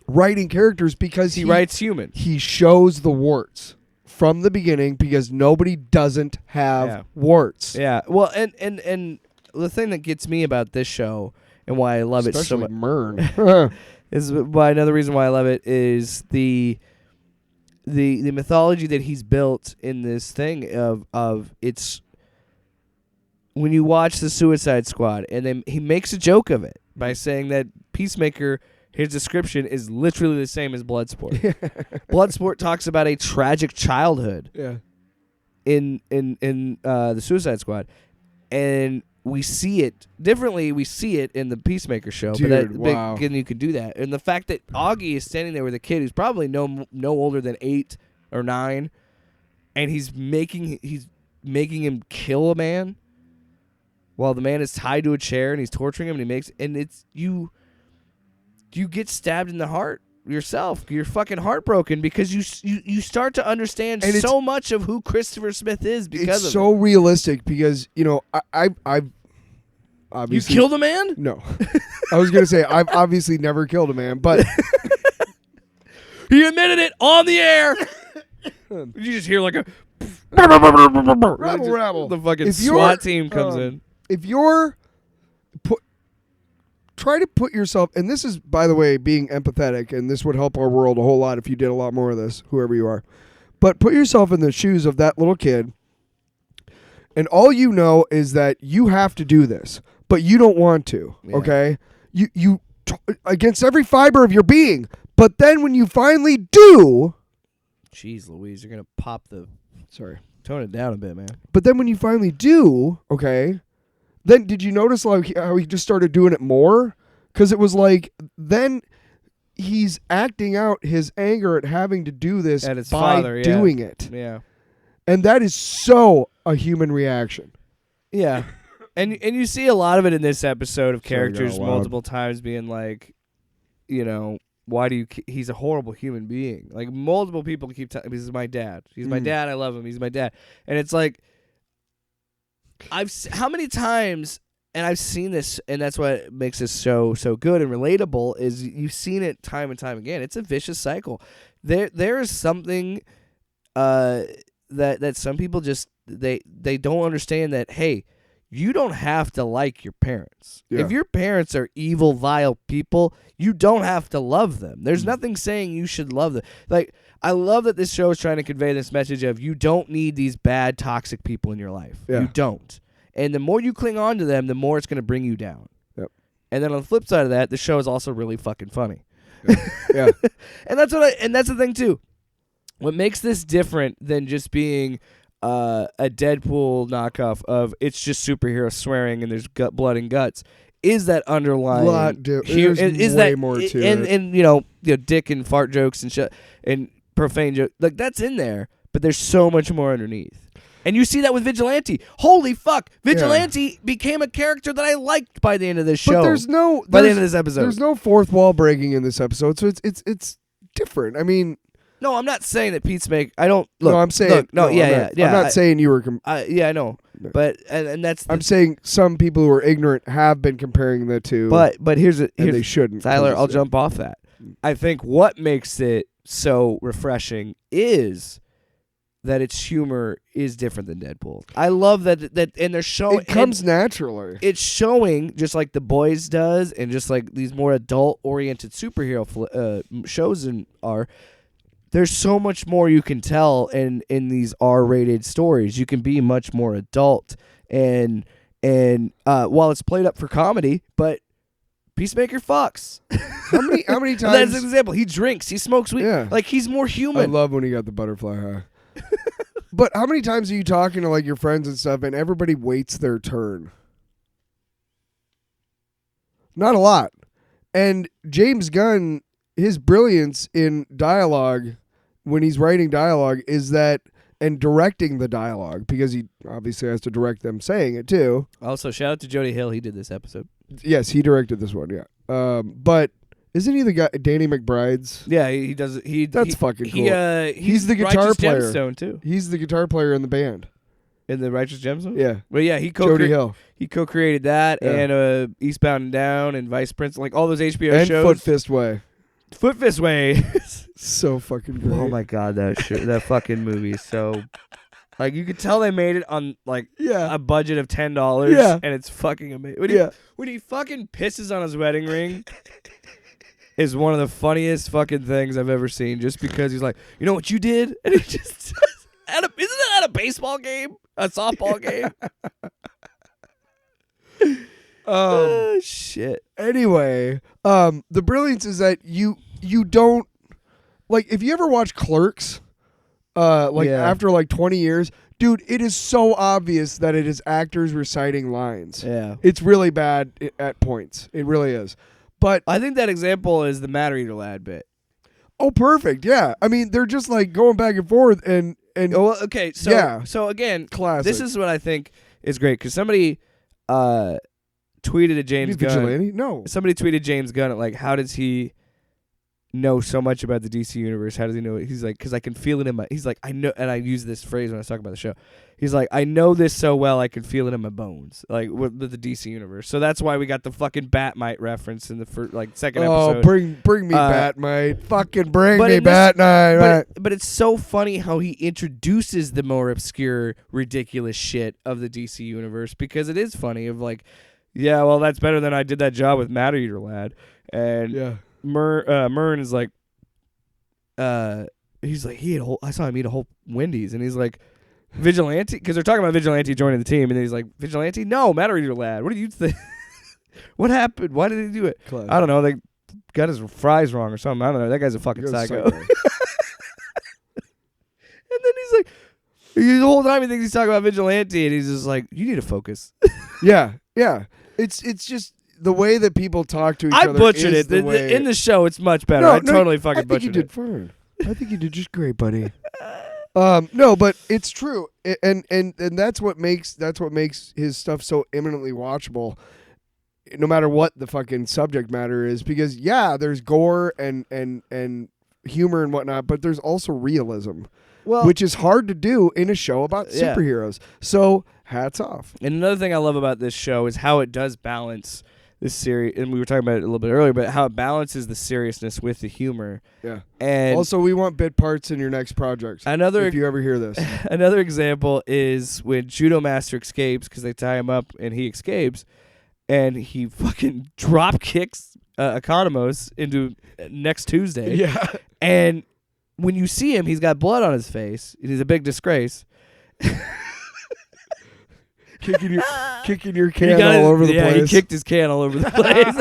writing characters, because he writes human. He shows the warts from the beginning because nobody doesn't have warts. Yeah. Well, and the thing that gets me about this show and why I love it so much is why another reason why I love it is the mythology that he's built in this thing of it's when you watch the Suicide Squad, and then he makes a joke of it by saying that Peacemaker, his description is literally the same as Bloodsport. Bloodsport talks about a tragic childhood in the Suicide Squad, and we see it differently. We see it in the Peacemaker show. Dude, but again, you could do that. And the fact that Augie is standing there with a kid who's probably no older than 8 or 9, and he's making him kill a man while the man is tied to a chair and he's torturing him, and it's you get stabbed in the heart yourself. You're fucking heartbroken because you start to understand so much of who Christopher Smith is because it's so realistic because I've obviously, you killed a man? No. I was gonna say I've obviously never killed a man, but he admitted it on the air. You just hear like a rabble. The fucking SWAT team comes in. If you're try to put yourself, and this is, by the way, being empathetic, and this would help our world a whole lot if you did a lot more of this, whoever you are. But put yourself in the shoes of that little kid, and all you know is that you have to do this, but you don't want to, okay? You against every fiber of your being, but then when you finally do... Jeez Louise, you're going to pop the... Sorry. Tone it down a bit, man. But then when you finally do, okay... Then did you notice like how he just started doing it more? Because it was like then he's acting out his anger at having to do this at his by father, doing it. Yeah. And that is so a human reaction. Yeah. And you see a lot of it in this episode of characters multiple times being like, why do you... He's a horrible human being. Like, multiple people keep telling me, this is my dad. He's my dad. I love him. He's my dad. And it's like... how many times, and I've seen this, and that's what makes this so good and relatable, is you've seen it time and time again. It's a vicious cycle. There is something that some people just they don't understand, that hey, you don't have to like your parents. Yeah. If your parents are evil, vile people, you don't have to love them. There's nothing saying you should love them. Like, I love that this show is trying to convey this message of you don't need these bad, toxic people in your life. Yeah. You don't. And the more you cling on to them, the more it's going to bring you down. Yep. And then on the flip side of that, the show is also really fucking funny. Yeah. And that's the thing too. What makes this different than just being a Deadpool knockoff of it's just superhero swearing and there's blood and guts is that underlying there's way more to it. And dick and fart jokes and shit and profane jokes. Like that's in there, but there's so much more underneath. And you see that with Vigilante. Holy fuck. Vigilante became a character that I liked by the end of this show. But by the end of this episode. There's no fourth wall breaking in this episode, so it's different. I mean, no, I'm not saying that Peacemaker. I don't look. No, I'm saying look, yeah. I'm not saying you were. Yeah, I know. No. But and that's. I'm saying some people who are ignorant have been comparing the two. But here's they shouldn't. Tyler, I'll jump off that. I think what makes it so refreshing is that its humor is different than Deadpool. I love that and they're showing it comes naturally. It's showing just like The Boys does, and just like these more adult-oriented superhero shows are. There's so much more you can tell in these R-rated stories. You can be much more adult, and while it's played up for comedy, but Peacemaker fucks. How many times? That's an example. He drinks. He smokes weed. Yeah. Like he's more human. I love when he got the butterfly high. But how many times are you talking to like your friends and stuff, and everybody waits their turn? Not a lot. And James Gunn, his brilliance in dialogue, when he's writing dialogue, is that, and directing the dialogue, because he obviously has to direct them saying it too. Also, shout out to Jody Hill. He did this episode. Yes, he directed this one. Yeah. But isn't he the guy, Danny McBride's? Yeah, he does. That's fucking cool. He's the guitar Righteous player. Gemstone too. He's the guitar player in the band. In the Righteous Gemstone. Yeah. Well, yeah, Jody Hill. He co-created that and Eastbound and Down and Vice Principal, like all those HBO and shows. Foot Fist Way. Foot Fist Way. So fucking great. Oh my god, that fucking movie is so. Like you could tell they made it on like a budget of $10. Yeah. And it's fucking amazing. When he fucking pisses on his wedding ring. Is one of the funniest fucking things I've ever seen. Just because he's like, you know what you did, and he just isn't it at a baseball game, a softball game? Shit. Anyway, the brilliance is that you don't like if you ever watch Clerks, after like 20 years, dude, it is so obvious that it is actors reciting lines. Yeah, it's really bad at points. It really is. But I think that example is the Matter Eater Lad bit. Oh, perfect. Yeah. I mean, they're just like going back and forth and okay. So, so again, classic. This is what I think is great because somebody tweeted at James Gunn. Vigilante? No. Somebody tweeted James Gunn at like, how does he know so much about the DC universe? How does he know it? He's like, because I can feel it in my. He's like, I know, and I use this phrase when I was talking about the show. He's like, I know this so well, I can feel it in my bones, like with the DC universe. So that's why we got the fucking Batmite reference in the second episode. Oh, bring me Batmite, fucking bring me Batmite. But it's so funny how he introduces the more obscure, ridiculous shit of the DC universe because it is funny. Of like, yeah, well, that's better than I did that job with Matter Eater Lad, and Mern is like, he's like, I saw him eat a whole Wendy's, and he's like. Vigilante, because they're talking about Vigilante joining the team, and then he's like, Vigilante? No, Matter Eater Lad. What do you think? What happened? Why did he do it? Classic. I don't know. They got his fries wrong or something. I don't know. That guy's a fucking psycho. And then he's like, the whole time he thinks he's talking about Vigilante, and he's just like, you need to focus. Yeah. It's just the way that people talk to each other. I butchered it. In the show, it's much better. I totally fucking butchered it. I think you did fine. I think you did just great, buddy. No, but it's true, and that's what makes his stuff so eminently watchable, no matter what the fucking subject matter is. Because there's gore and humor and whatnot, but there's also realism, which is hard to do in a show about superheroes. So hats off. And another thing I love about this show is how it does balance this series, and we were talking about it a little bit earlier, but how it balances the seriousness with the humor. Yeah. And also, we want bit parts in your next project. If you ever hear this. Another example is when Judo Master escapes because they tie him up and he escapes, and he fucking drop kicks Economos into next Tuesday. Yeah. And when you see him, he's got blood on his face. He's a big disgrace. Kicking your can all over the place. Yeah, he kicked his can all over the place.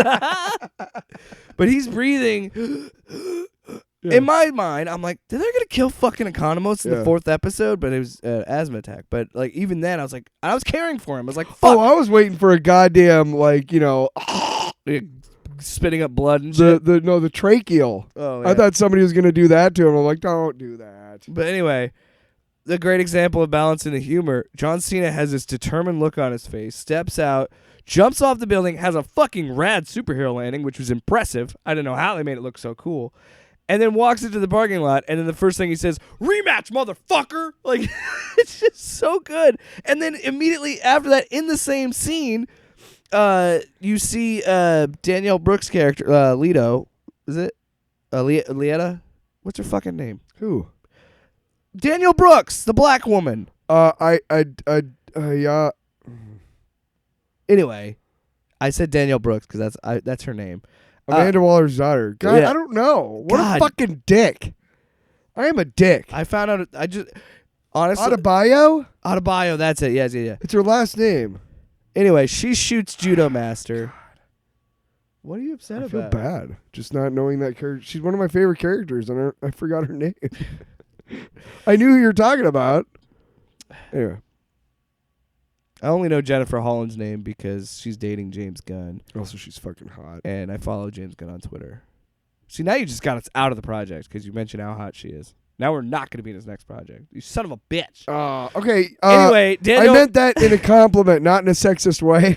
But he's breathing Yeah. In my mind, I'm like, they're gonna kill fucking Economos in the 4th episode, but it was asthma attack. But like even then, I was like, I was caring for him. I was like, fuck. Oh, I was waiting for a goddamn spitting up blood and shit. the tracheal. Oh, yeah. I thought somebody was gonna do that to him. I'm like, don't do that. But anyway, the great example of balancing the humor. John Cena has this determined look on his face, steps out, jumps off the building, has a fucking rad superhero landing, which was impressive. I don't know how they made it look so cool. And then walks into the parking lot, and then the first thing he says, rematch, motherfucker! Like, it's just so good. And then immediately after that, in the same scene, you see Danielle Brooks' character, Leto. Is it? Lieta? What's her fucking name? Who? Danielle Brooks, the black woman. Yeah. Anyway, I said Danielle Brooks because that's her name. Amanda Waller's daughter. God, yeah. I don't know. What God. a fucking dick. I am a dick. I found out. I just honestly Adebayo? That's it. Yeah. It's her last name. Anyway, she shoots Judo Master. What are you upset I about? feel bad just not knowing that character. She's one of my favorite characters, and I forgot her name. I knew who you were talking about. Anyway. I only know Jennifer Holland's name because she's dating James Gunn. Also, she's fucking hot. And I follow James Gunn on Twitter. See, now you just got us out of the project because you mentioned how hot she is. Now we're not going to be in his next project. You son of a bitch. Okay. Anyway, Daniel... I meant that in a compliment, not in a sexist way.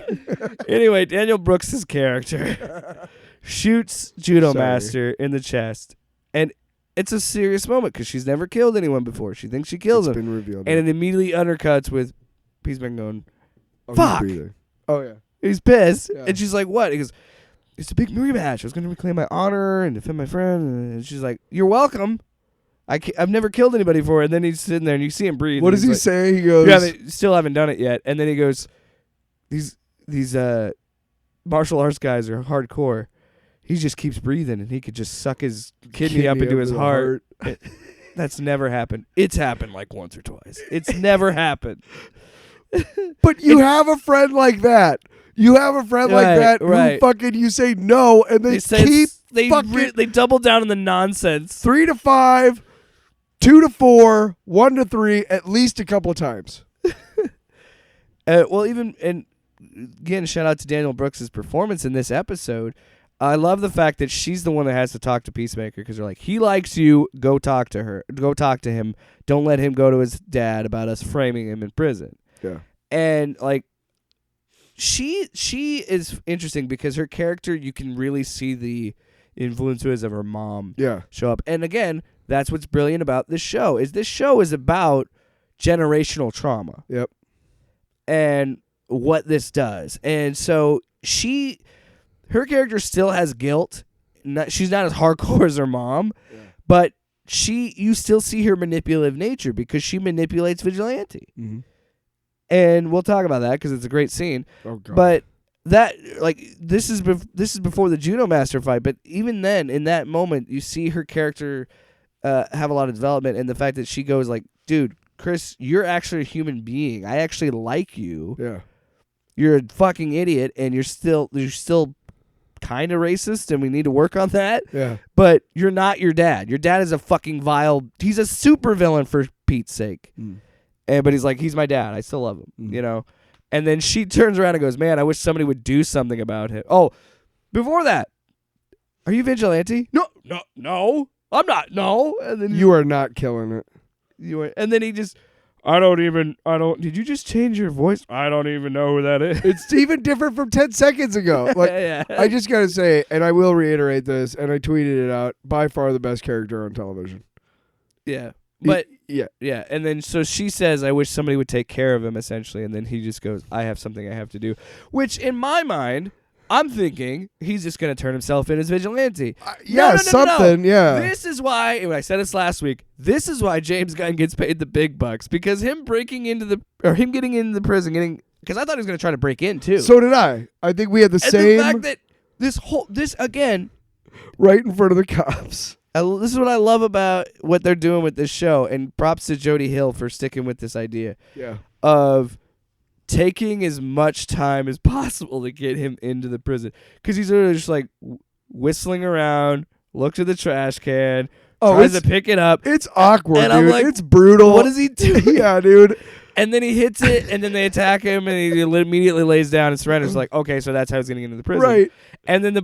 Anyway, Daniel Brooks' character shoots Judo Master in the chest. And it's a serious moment because she's never killed anyone before. She thinks she kills him. It's been revealed. And it immediately undercuts with Peacemaker going, fuck. Oh, yeah. He's pissed. Yeah. And she's like, what? He goes, it's a big rematch. I was going to reclaim my honor and defend my friend. And she's like, you're welcome. I've never killed anybody before. And then he's sitting there and you see him breathe. What does he like, say? He goes, you still haven't done it yet. And then he goes, these martial arts guys are hardcore. He just keeps breathing and he could just suck his kidney up into his heart. That's never happened. It's happened like once or twice. It's never happened. But you have a friend like that. You have a friend like that who fucking you say no and they double down on the nonsense. 3 to 5, 2 to 4, 1 to 3, at least a couple of times. Well, even and again, shout out to Daniel Brooks' performance in this episode. I love the fact that she's the one that has to talk to Peacemaker because they're like, he likes you. Go talk to her. Go talk to him. Don't let him go to his dad about us framing him in prison. Yeah. And like, she is interesting because her character, you can really see the influences of her mom show up. And again, that's what's brilliant about this show is about generational trauma. Yep. And what this does. And so her character still has guilt. She's not as hardcore as her mom, but you still see her manipulative nature because she manipulates Vigilante. Mm-hmm. And we'll talk about that because it's a great scene. Oh, God. But that, like, this is before the Judo Master fight. But even then, in that moment, you see her character have a lot of development, and the fact that she goes like, "Dude, Chris, you're actually a human being. I actually like you. Yeah, you're a fucking idiot, and you're still kind of racist, and we need to work on that. Yeah, but you're not your dad. Your dad is a fucking vile. He's a super villain for Pete's sake." But he's like, he's my dad. I still love him, you know? And then she turns around and goes, man, I wish somebody would do something about him. Oh, before that, are you Vigilante? No, I'm not. No. And then you are not killing it. And then he just, did you just change your voice? I don't even know who that is. It's even different from 10 seconds ago. Like, yeah. I just got to say, and I will reiterate this, and I tweeted it out, by far the best character on television. Yeah. But yeah. And then so she says, I wish somebody would take care of him, essentially. And then he just goes, I have something I have to do. Which, in my mind, I'm thinking he's just going to turn himself in as Vigilante. Yeah. This is why, and I said this last week, this is why James Gunn gets paid the big bucks. Because him getting into the prison, because I thought he was going to try to break in, too. So did I. I think we had the same. The fact that this again. Right in front of the cops. This is what I love about what they're doing with this show, and props to Jody Hill for sticking with this idea of taking as much time as possible to get him into the prison. Because he's literally just like whistling around, looks at the trash can, tries to pick it up. It's awkward, And dude. I'm like, it's brutal. What is he doing? Yeah, dude. And then he hits it, and then they attack him, and he immediately lays down and surrenders. Like, okay, so that's how he's getting into the prison. Right. And then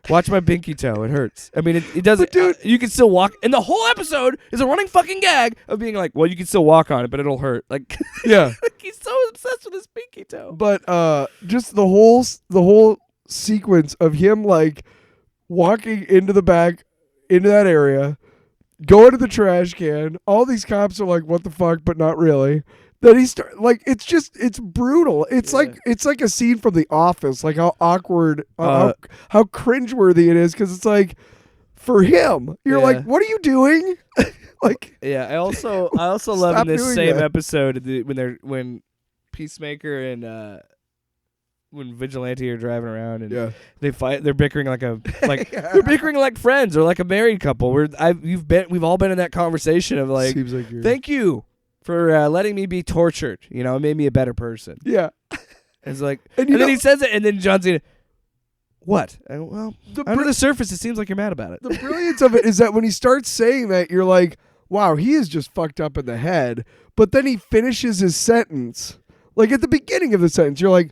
watch my pinky toe. It hurts. I mean, it doesn't. But dude, you can still walk. And the whole episode is a running fucking gag of being like, well, you can still walk on it, but it'll hurt. Like, yeah. he's so obsessed with his pinky toe. But just the whole sequence of him like walking into the back into that area, going to the trash can. All these cops are like, "What the fuck?" But not really. Then he it's brutal. It's like a scene from The Office. Like how awkward, how cringeworthy it is because it's like for him, you're like, "What are you doing?" Like, yeah. I also love in this same that. episode when Peacemaker and when Vigilante are driving around and they fight, they're bickering they're bickering like friends or like a married couple. We've all been in that conversation of like, seems like thank you for letting me be tortured. You know, it made me a better person. Yeah. It's like, and then he says it, and then John Cena, what? Well, under the surface, it seems like you're mad about it. The brilliance of it is that when he starts saying that, you're like, wow, he is just fucked up in the head. But then he finishes his sentence. Like at the beginning of the sentence, you're like,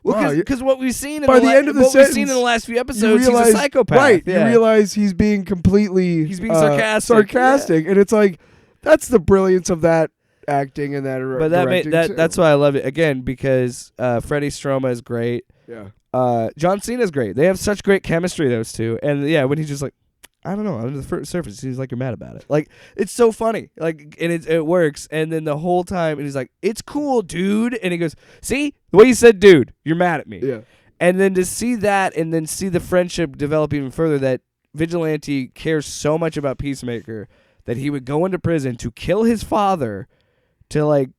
well, because what we've seen in by the end of the sentence, we've seen in the last few episodes, he's a psychopath. Right. Yeah. You realize he's being sarcastic. And it's like, that's the brilliance of that acting and that directing too. That's why I love it again because Freddie Stroma is great. Yeah. John Cena's great. They have such great chemistry, those two. And yeah, when he's just like, I don't know, under the surface, it seems like you're mad about it. Like, it's so funny. Like, and it works. And then the whole time, and he's like, it's cool, dude. And he goes, see, the way you said, dude, you're mad at me. Yeah. And then to see that, and then see the friendship develop even further, that Vigilante cares so much about Peacemaker that he would go into prison to kill his father to like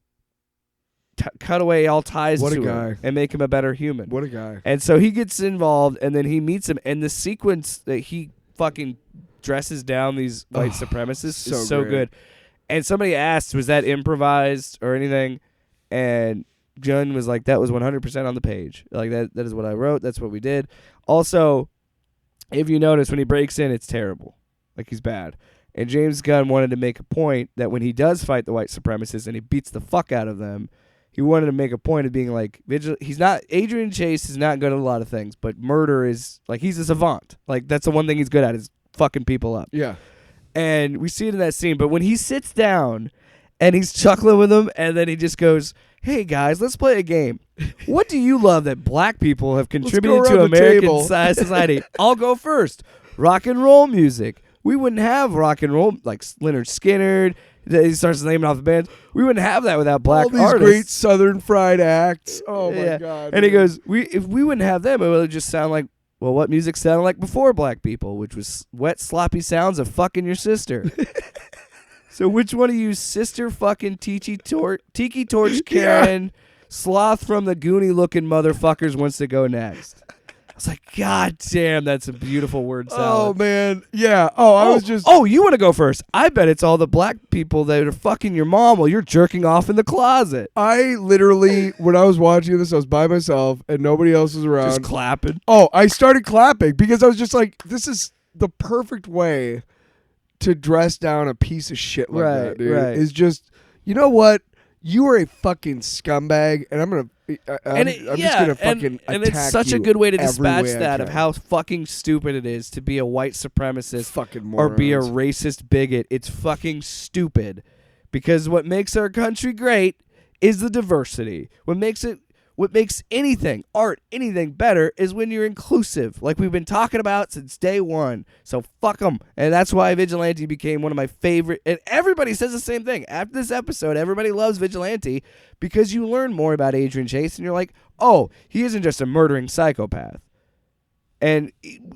cut away all ties to him and make him a better human. What a guy. And so he gets involved, and then he meets him, and the sequence that he fucking dresses down these white supremacists is so good. And somebody asked, was that improvised or anything? And Gunn was like, that was 100% on the page. Like, that is what I wrote. That's what we did. Also, if you notice, when he breaks in, it's terrible. Like, he's bad. And James Gunn wanted to make a point that when he does fight the white supremacists and he beats the fuck out of them, he wanted to make a point of being like, Adrian Chase is not good at a lot of things, but murder is, like, he's a savant. Like, that's the one thing he's good at is fucking people up. Yeah. And we see it in that scene. But when he sits down and he's chuckling with them, and then he just goes, hey, guys, let's play a game. What do you love that black people have contributed to American society? I'll go first. Rock and roll music. We wouldn't have rock and roll like Lynyrd Skynyrd. He starts naming off the bands. We wouldn't have that without black artists. All these great Southern fried acts. Oh, my God. And he goes, if we wouldn't have them, it would just sound like, well, what music sounded like before black people, which was wet, sloppy sounds of fucking your sister. So which one of you sister fucking tiki torch Karen sloth from the Goonie looking motherfuckers wants to go next? I was like, God damn, that's a beautiful word salad. Oh, man. Yeah. I was just... Oh, you want to go first? I bet it's all the black people that are fucking your mom while you're jerking off in the closet. I literally, when I was watching this, I was by myself and nobody else was around. Just clapping. Oh, I started clapping because I was just like, this is the perfect way to dress down a piece of shit like that, dude. Right. Is just, you know what? You are a fucking scumbag, and I'm just gonna fucking attack and it's such a good way to dispatch that of can. how fucking stupid it is to be a white supremacist fucking or be a morons. racist bigot. It's fucking stupid, because what makes our country great is the diversity. What makes anything, art, anything better is when you're inclusive, like we've been talking about since day one. So fuck them. And that's why Vigilante became one of my favorite. And everybody says the same thing. After this episode, everybody loves Vigilante because you learn more about Adrian Chase and you're like, oh, he isn't just a murdering psychopath. And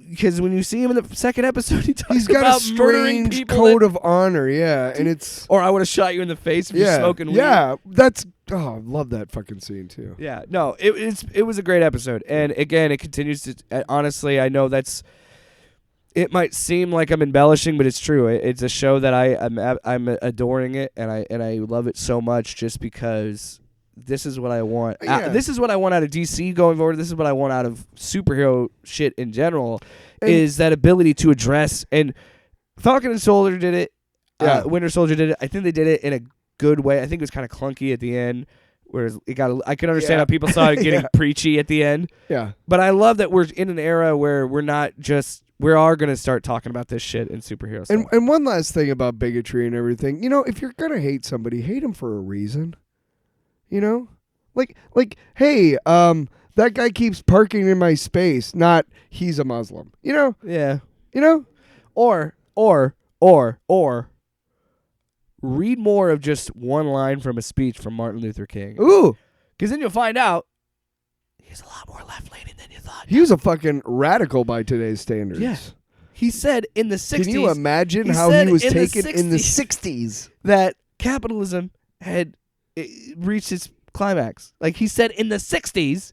because when you see him in the second episode, he's got about a murdering strange people code of honor, yeah, and it's or I would have shot you in the face if you're smoking weed. Yeah, that's I love that fucking scene too. Yeah, no, it was a great episode, and again, it continues to. Honestly, I know it might seem like I'm embellishing, but it's true. It's a show that I'm adoring it, and I love it so much just because. This is what I want. Yeah. This is what I want out of DC going forward. This is what I want out of superhero shit in general, is that ability to address and Falcon and Soldier did it. Yeah. Winter Soldier did it. I think they did it in a good way. I think it was kind of clunky at the end. Whereas it got, I could understand Yeah. how people saw it getting Yeah. preachy at the end. Yeah. But I love that we're in an era where we are going to start talking about this shit in superhero stuff. And one last thing about bigotry and everything, if you're gonna hate somebody, hate them for a reason. Like, hey, that guy keeps parking in my space. Not he's a Muslim. Yeah. Or Or read more of just one line from a speech from Martin Luther King. ooh, Because then you'll find out he's a lot more left-leaning than you thought. he was a fucking radical by today's standards. Yeah. He said in the 60s. Can you imagine he how said he was in the taken in the 60s? that capitalism had reached its climax? Like he said in the 60s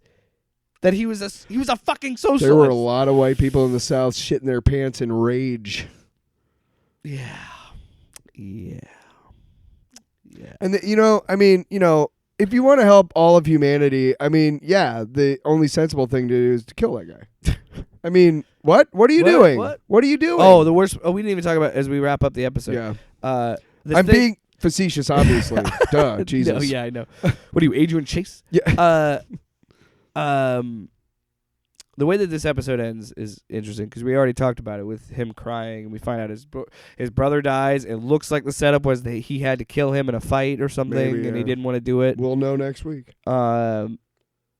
that he was a fucking socialist. There were a lot of white people in the South shitting their pants in rage. Yeah. And if you want to help all of humanity, the only sensible thing to do is to kill that guy. I mean, what? What are you doing? What are you doing? Oh, the worst. Oh, we didn't even talk about as we wrap up the episode. Yeah. I'm being facetious, obviously. Duh, Jesus. No, yeah, I know. What are you, Adrian Chase? Yeah. The way that this episode ends is interesting because we already talked about it with him crying, and we find out his brother dies. It looks like the setup was that he had to kill him in a fight or something, Maybe, and he yeah. didn't want to do it. We'll know next week. But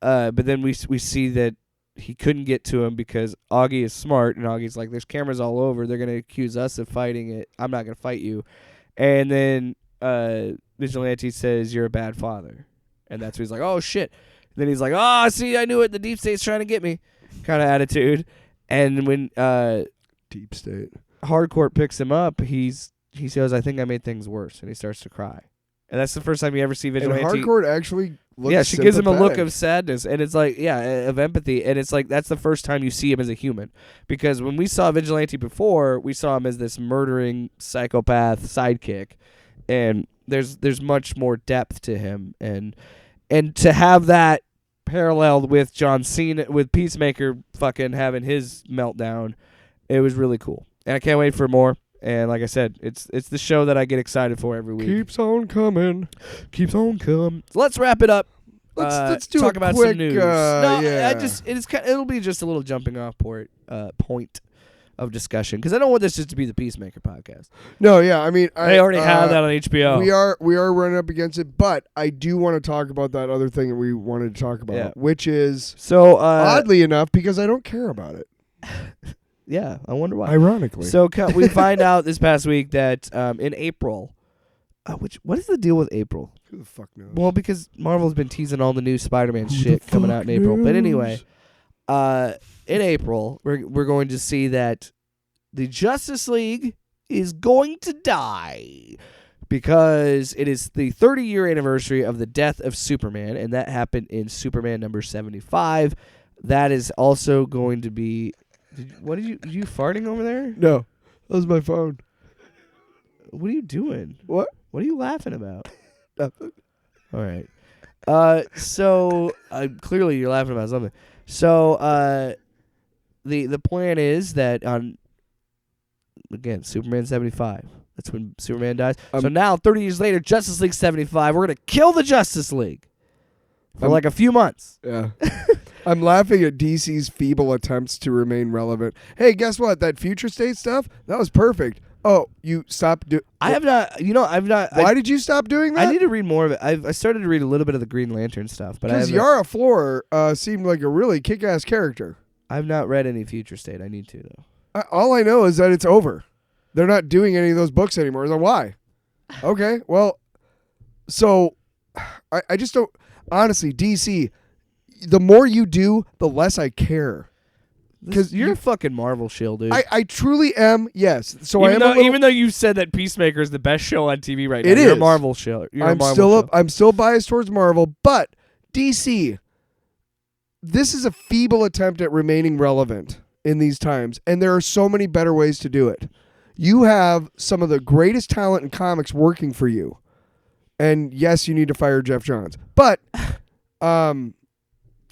then we see that he couldn't get to him because Augie is smart, and Augie's like, "There's cameras all over. They're gonna accuse us of fighting it. I'm not gonna fight you." And then Vigilante says, "You're a bad father," and that's when he's like, "Oh shit." Then he's like, "Oh, see, I knew it. The deep state's trying to get me," kind of attitude. And when Deep state. Hardcourt picks him up, he says, "I think I made things worse," and he starts to cry. And that's the first time you ever see And Vigilante. Hardcourt actually looks Yeah, she gives him a look sympathetic. of sadness, and it's like, of empathy, and it's like that's the first time you see him as a human, because when we saw Vigilante before, we saw him as this murdering psychopath sidekick, and there's much more depth to him, and to have that paralleled with John Cena, with Peacemaker fucking having his meltdown, it was really cool, and I can't wait for more. And like I said, it's the show that I get excited for every week. Keeps on coming. Keeps on coming. So let's wrap it up. Let's do talk a about quick, some news. yeah. It'll be just a little jumping off point of discussion, because I don't want this just to be the Peacemaker podcast. No, yeah, I mean, They already have that on HBO. We are running up against it, but I do want to talk about that other thing that we wanted to talk about, Yeah. which is So oddly enough, because I don't care about it. yeah, I wonder why. Ironically, So we find out this past week that in April, what is the deal with April? who the fuck knows? Well, because Marvel's been teasing all the new Spider-Man shit coming out in April. But anyway, in April, we're going to see that the Justice League is going to die, because it is the 30-year anniversary of the death of Superman, and that happened in Superman number 75. That is also going to be... Are you farting over there? No, that was my phone. What are you doing? What? What are you laughing about? Nothing. All right. So clearly you're laughing about something. So the plan is that on, again, Superman 75. That's when Superman dies. So now 30 years later, Justice League 75. We're gonna kill the Justice League for like a few months. Yeah. I'm laughing at DC's feeble attempts to remain relevant. Hey, guess what? That future state stuff, that was perfect. Oh, you stopped I have not. I've not. Why did you stop doing that? I need to read more of it. I started to read a little bit of the Green Lantern stuff, but because Yara Flor seemed like a really kick-ass character. I've not read any Future State. I need to though. All I know is that it's over. They're not doing any of those books anymore. Then why? Okay, well, so I just don't. Honestly, DC, the more you do, the less I care. Because you're a fucking Marvel shill, dude. I truly am. Yes. So even though you said that Peacemaker is the best show on TV right now, It you're a is. Marvel shill. I'm still biased towards Marvel, but DC, this is a feeble attempt at remaining relevant in these times, and there are so many better ways to do it. You have some of the greatest talent in comics working for you, and yes, you need to fire Jeff Johns, but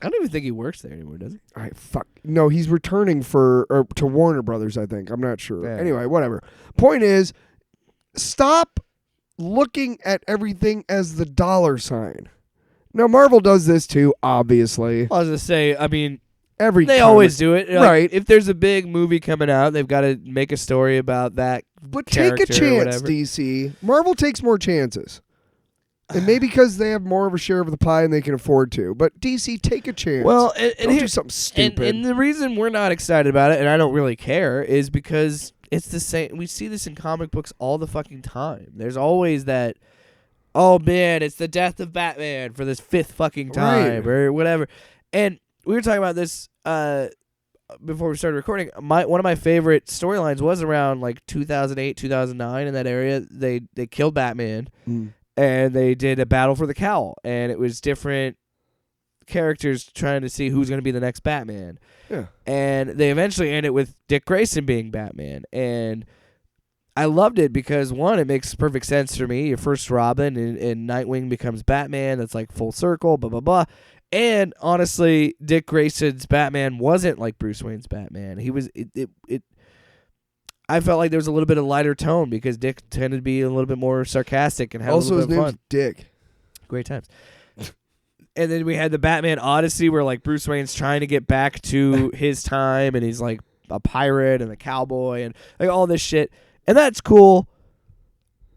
I don't even think he works there anymore, does he? Fuck. No, he's returning to Warner Brothers, I think. I'm not sure. Yeah. Anyway, whatever. Point is, stop looking at everything as the dollar sign. Now, Marvel does this too, obviously. I was going to say, I mean, they always do it. Like, right. If there's a big movie coming out, they've got to make a story about that. But take a chance, DC. Marvel takes more chances. And maybe because they have more of a share of the pie and they can afford to. But DC, take a chance. Well, and don't do something stupid. And the reason we're not excited about it, and I don't really care, is because it's the same. We see this in comic books all the fucking time. There's always that, oh man, it's the death of Batman for this 5th fucking time, or whatever. And we were talking about this before we started recording. One of my favorite storylines was around like 2008, 2009, in that area. They killed Batman. And they did a battle for the cowl, and it was different characters trying to see who's going to be the next Batman. Yeah. And they eventually ended with Dick Grayson being Batman. And I loved it because, one, it makes perfect sense for me. Your first Robin, and Nightwing becomes Batman. That's like full circle, blah, blah, blah. And honestly, Dick Grayson's Batman wasn't like Bruce Wayne's Batman. He was... I felt like there was a little bit of lighter tone because Dick tended to be a little bit more sarcastic and had also a little bit of his fun. name's Dick. Great times. And then we had the Batman Odyssey where like Bruce Wayne's trying to get back to his time, and he's like a pirate and a cowboy and like all this shit. And that's cool.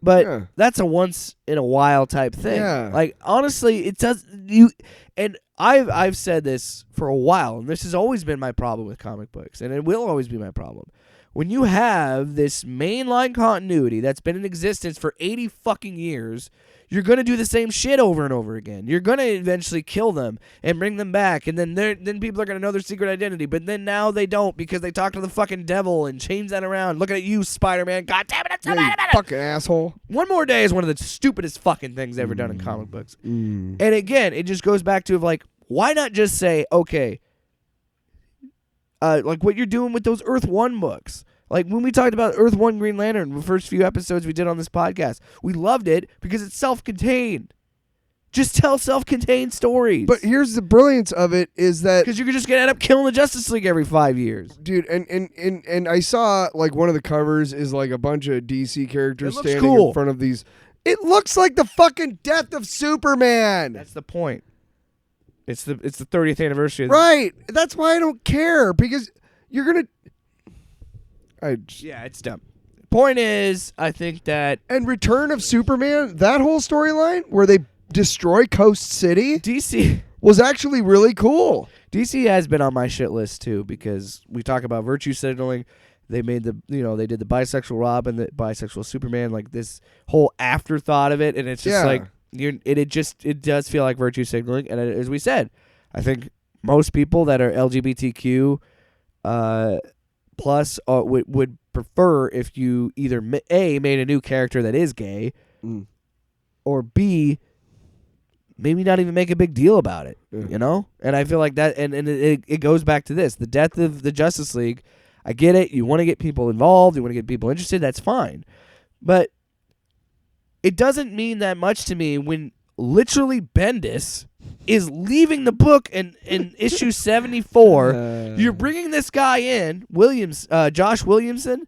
But that's a once in a while type thing. Yeah. Like honestly, it does you and I've said this for a while, and this has always been my problem with comic books, and it will always be my problem. When you have this mainline continuity that's been in existence for 80 fucking years, you're going to do the same shit over and over again. You're going to eventually kill them and bring them back, and then people are going to know their secret identity, but then now they don't because they talk to the fucking devil and change that around. Look at you, Spider-Man. God damn it, it's so bad about it. Fucking asshole. One More Day is one of the stupidest fucking things ever done in comic books. And again, it just goes back to like, why not just say, okay, like what you're doing with those Earth 1 books. Like when we talked about Earth 1 Green Lantern, the first few episodes we did on this podcast, we loved it because it's self-contained. Just tell self-contained stories. But here's the brilliance of it is that... Because you're just going to end up killing the Justice League every 5 years. Dude, and I saw like one of the covers is like a bunch of DC characters standing cool in front of these. It looks like the fucking death of Superman. That's the point. It's the 30th anniversary. Right. That's why I don't care, because you're going to... Yeah, it's dumb. Point is, I think that... And Return of Superman, that whole storyline where they destroy Coast City... DC... was actually really cool. DC has been on my shit list, too, because we talk about virtue signaling. They made they did the bisexual Robin, the bisexual Superman, like this whole afterthought of it, and it's just like... It does feel like virtue signaling, and as we said, I think most people that are LGBTQ... plus would prefer if you either A, made a new character that is gay, or B, maybe not even make a big deal about it, you know? And I feel like that, and it goes back to this, the death of the Justice League. I get it, you want to get people involved, you want to get people interested, that's fine. But it doesn't mean that much to me when literally Bendis is leaving the book in issue 74. You're bringing this guy in, Josh Williamson,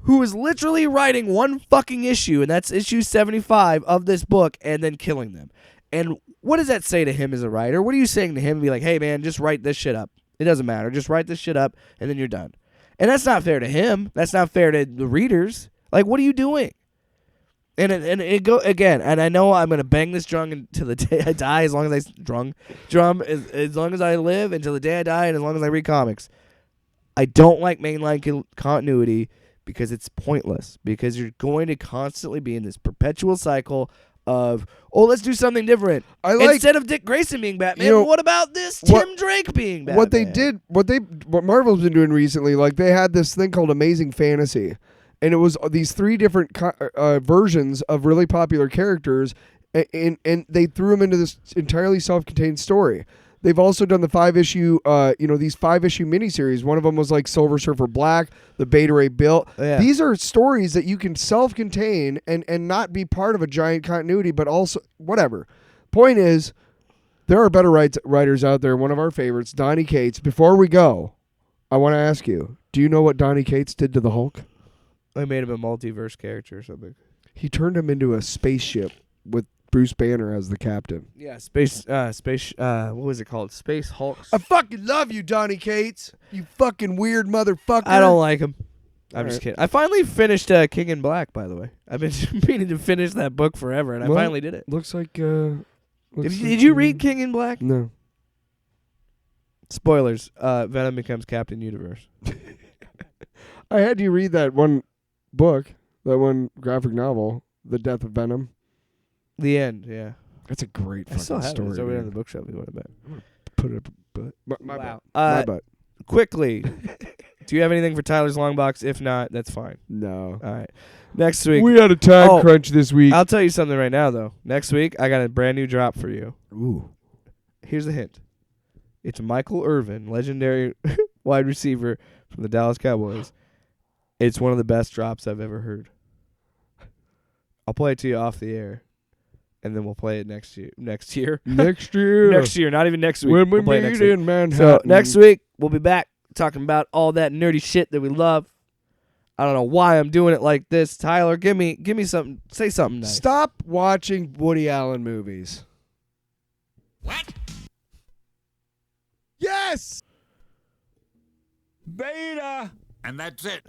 who is literally writing one fucking issue, and that's issue 75 of this book, and then killing them. And what does that say to him as a writer? What are you saying to him? Be like, hey, man, just write this shit up. It doesn't matter. Just write this shit up, and then you're done. And that's not fair to him. That's not fair to the readers. Like, what are you doing? And it go again, and I know I'm gonna bang this drum until the day I die. As long as as long as I live, until the day I die, and as long as I read comics. I don't like mainline continuity because it's pointless. Because you're going to constantly be in this perpetual cycle of, let's do something different. Instead of Dick Grayson being Batman, what about this Tim Drake being Batman? What Marvel's been doing recently, like they had this thing called Amazing Fantasy. And it was these 3 different versions of really popular characters, and they threw them into this entirely self-contained story. They've also done the 5-issue, these 5-issue miniseries. One of them was like Silver Surfer Black, the Beta Ray Bill. Yeah. These are stories that you can self-contain and not be part of a giant continuity, but also whatever. Point is, There are better writers out there. One of our favorites, Donny Cates. Before we go, I want to ask you, do you know what Donny Cates did to the Hulk? I made him a multiverse character or something. He turned him into a spaceship with Bruce Banner as the captain. Yeah, what was it called? Space Hulks. I fucking love you, Donny Cates. You fucking weird motherfucker. I don't like him. I'm All just right. kidding. I finally finished King in Black, by the way. I've been meaning to finish that book forever, and Well, I finally did it. Looks like. Did you read King in Black? No. Spoilers. Venom becomes Captain Universe. I had you read that one book, that one graphic novel, The Death of Venom. The end, yeah. That's a great I still fucking have it. story. It's over there in man. the bookshelf. You want to bet? Put it up. My Wow. butt. My butt. Quickly, do you have anything for Tyler's Long Box? If not, that's fine. No. All right. Next week. We had a time Oh, crunch this week. I'll tell you something right now, though. Next week, I got a brand new drop for you. Ooh. Here's a hint. It's Michael Irvin, legendary wide receiver from the Dallas Cowboys. It's one of the best drops I've ever heard. I'll play it to you off the air, and then we'll play it next year. Next year. Next year, not even next week. When we We'll play it meet next week. in Manhattan. So next week, we'll be back talking about all that nerdy shit that we love. I don't know why I'm doing it like this. Tyler, give me something. Say something nice. Stop watching Woody Allen movies. What? Yes! Beta. And that's it.